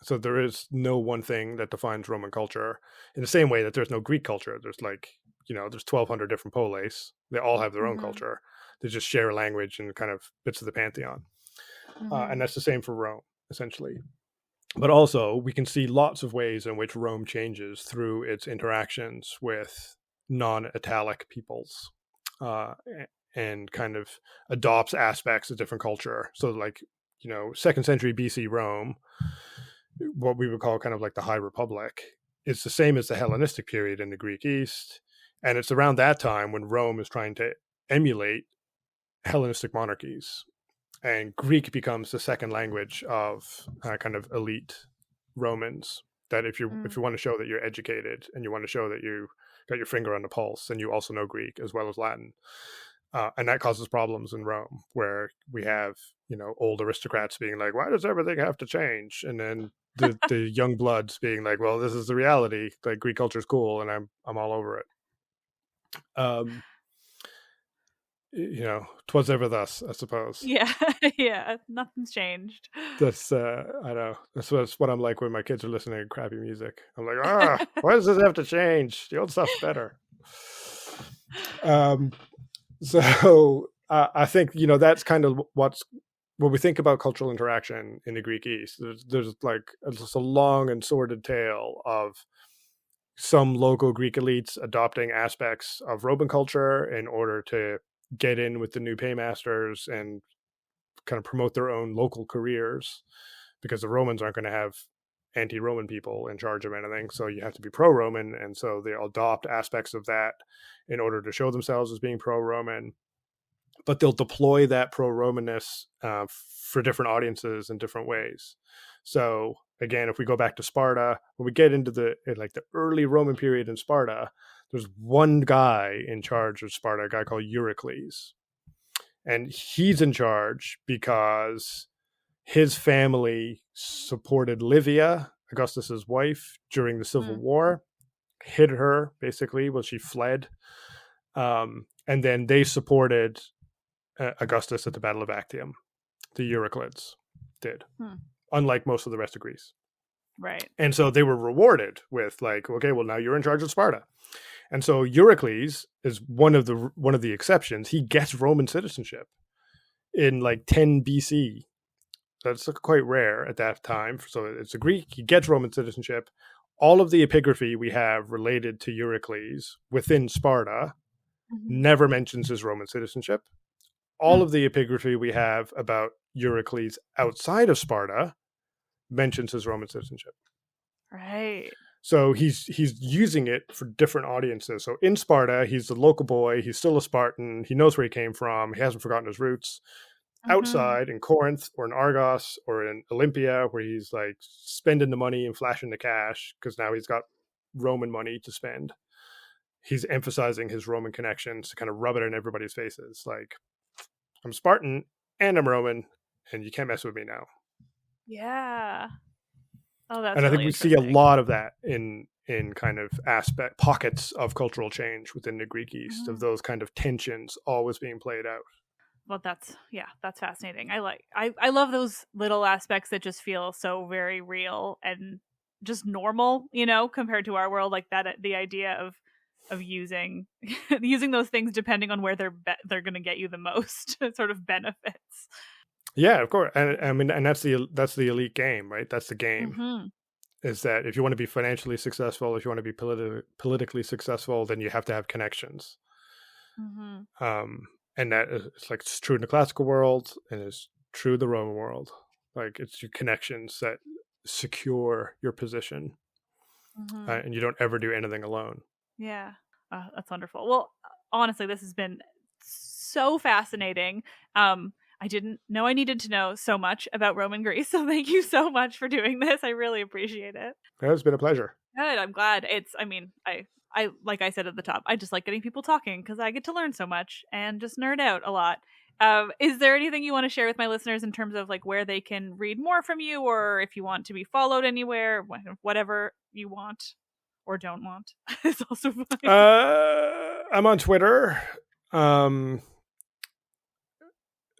So there is no one thing that defines Roman culture in the same way that there's no Greek culture. There's like, there's 1,200 different polis. They all have their own Mm-hmm. culture. They just share a language and kind of bits of the pantheon. Mm-hmm. And that's the same for Rome, essentially. But also, we can see lots of ways in which Rome changes through its interactions with non-Italic peoples, and kind of adopts aspects of different culture. So, like, 2nd century BC Rome, what we would call kind of like the High Republic, is the same as the Hellenistic period in the Greek East. And it's around that time when Rome is trying to emulate Hellenistic monarchies. And Greek becomes the second language of kind of elite Romans. That if you Mm. want to show that you're educated and you want to show that you got your finger on the pulse, then you also know Greek as well as Latin. And that causes problems in Rome, where we have old aristocrats being like, "Why does everything have to change?" And then the young bloods being like, "Well, this is the reality. Like Greek culture is cool, and I'm all over it." Um, 'Twas ever thus, I suppose. Yeah. Yeah. Nothing's changed. That's I know that's what I'm like when my kids are listening to crappy music. I'm like, why does this have to change? The old stuff's better. Um, so I think that's kind of when we think about cultural interaction in the Greek East. There's like just a long and sordid tale of some local Greek elites adopting aspects of Roman culture in order to get in with the new paymasters and kind of promote their own local careers, because the Romans aren't going to have anti-Roman people in charge of anything. So you have to be pro-Roman. And so they adopt aspects of that in order to show themselves as being pro-Roman. But they'll deploy that pro-Romanness for different audiences in different ways. So again, if we go back to Sparta, when we get into the early Roman period in Sparta, there's one guy in charge of Sparta, a guy called Eurycles. And he's in charge because his family supported Livia, Augustus's wife, during the Civil War, hid her basically while she fled. And then they supported Augustus at the Battle of Actium. The Euryclids did, unlike most of the rest of Greece. Right. And so they were rewarded with okay, well, now you're in charge of Sparta. And so Eurycles is one of the exceptions. He gets Roman citizenship in 10 BC. That's quite rare at that time. So it's a Greek. He gets Roman citizenship. All of the epigraphy we have related to Eurycles within Sparta never mentions his Roman citizenship. All of the epigraphy we have about Eurycles outside of Sparta mentions his Roman citizenship. Right. So he's using it for different audiences. So in Sparta, he's the local boy. He's still a Spartan. He knows where he came from. He hasn't forgotten his roots. Outside in Corinth or in Argos or in Olympia, where he's spending the money and flashing the cash because now he's got Roman money to spend. He's emphasizing his Roman connections to kind of rub it in everybody's faces. I'm Spartan and I'm Roman, and you can't mess with me now. Yeah. Oh, that's and I really think we see a lot of that in kind of pockets of cultural change within the Greek East, of those kind of tensions always being played out. Well, that's fascinating. I love those little aspects that just feel so very real and just normal, compared to our world, like that, the idea of using those things depending on where they're going to get you the most sort of benefits. Yeah, of course. And I mean, and that's the elite game, right? That's the game. Is that if you want to be financially successful, if you want to be politically successful, then you have to have connections. And that is it's true in the classical world, and it's true in the Roman world. It's your connections that secure your position, and you don't ever do anything alone. Yeah, that's wonderful. Well, honestly, this has been so fascinating. I didn't know I needed to know so much about Roman Greece, so thank you so much for doing this. I really appreciate it. It's been a pleasure. Good. I'm glad. I like I said at the top, I just like getting people talking because I get to learn so much and just nerd out a lot. Is there anything you want to share with my listeners in terms of where they can read more from you, or if you want to be followed anywhere, whatever you want or don't want is also fine. I'm on Twitter.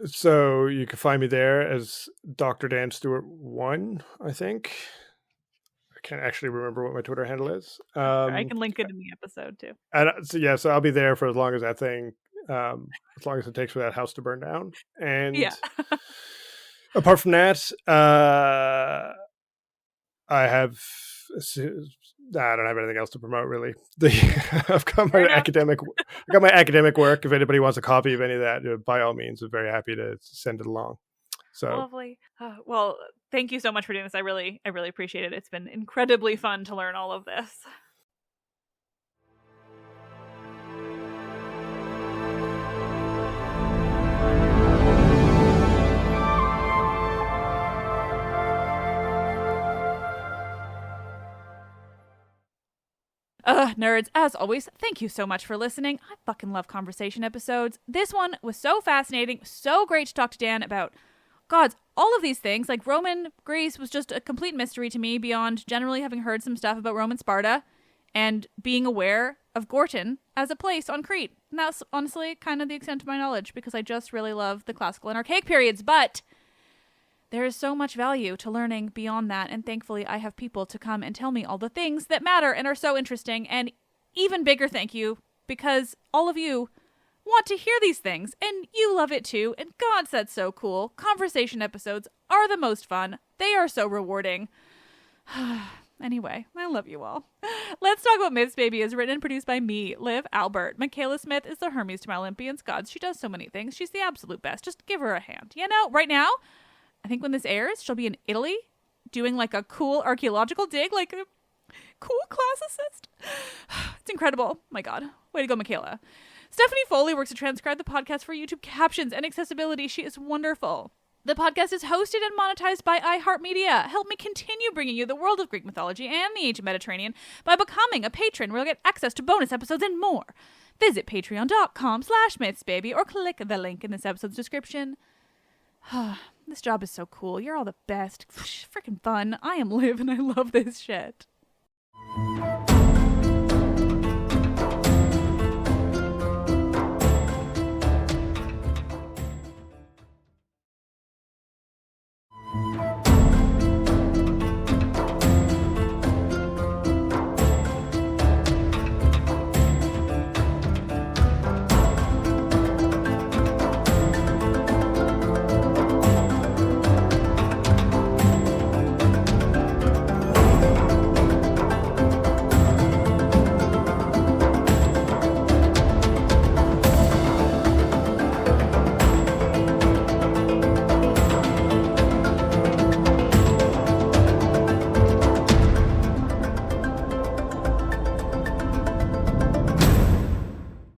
So you can find me there as Dr. Dan Stewart 1, I think. I can't actually remember what my Twitter handle is. I can link it in the episode too. And so I'll be there for as long as that thing, as long as it takes for that house to burn down. And apart from that, I don't have anything else to promote really. I've got my academic work. If anybody wants a copy of any of that, by all means, I'm very happy to send it along. So lovely. Well, thank you so much for doing this. I really appreciate it. It's been incredibly fun to learn all of this. Nerds, as always, thank you so much for listening. I fucking love conversation episodes. This one was so fascinating, so great to talk to Dan about gods, all of these things. Roman Greece was just a complete mystery to me beyond generally having heard some stuff about Roman Sparta and being aware of Gortyn as a place on Crete. And that's honestly kind of the extent of my knowledge because I just really love the classical and archaic periods, but there is so much value to learning beyond that, and thankfully I have people to come and tell me all the things that matter and are so interesting, and even bigger thank you, because all of you want to hear these things, and you love it too, and God, that's so cool. Conversation episodes are the most fun. They are so rewarding. Anyway, I love you all. Let's Talk About Myths, Baby is written and produced by me, Liv Albert. Michaela Smith is the Hermes to my Olympians gods. She does so many things. She's the absolute best. Just give her a hand. Right now, I think when this airs, she'll be in Italy doing like a cool archaeological dig, like a cool classicist. It's incredible. My God. Way to go, Michaela. Stephanie Foley works to transcribe the podcast for YouTube captions and accessibility. She is wonderful. The podcast is hosted and monetized by iHeartMedia. Help me continue bringing you the world of Greek mythology and the ancient Mediterranean by becoming a patron where you'll get access to bonus episodes and more. Visit patreon.com/mythsbaby or click the link in this episode's description. This job is so cool. You're all the best. Freaking fun. I am Liv and I love this shit.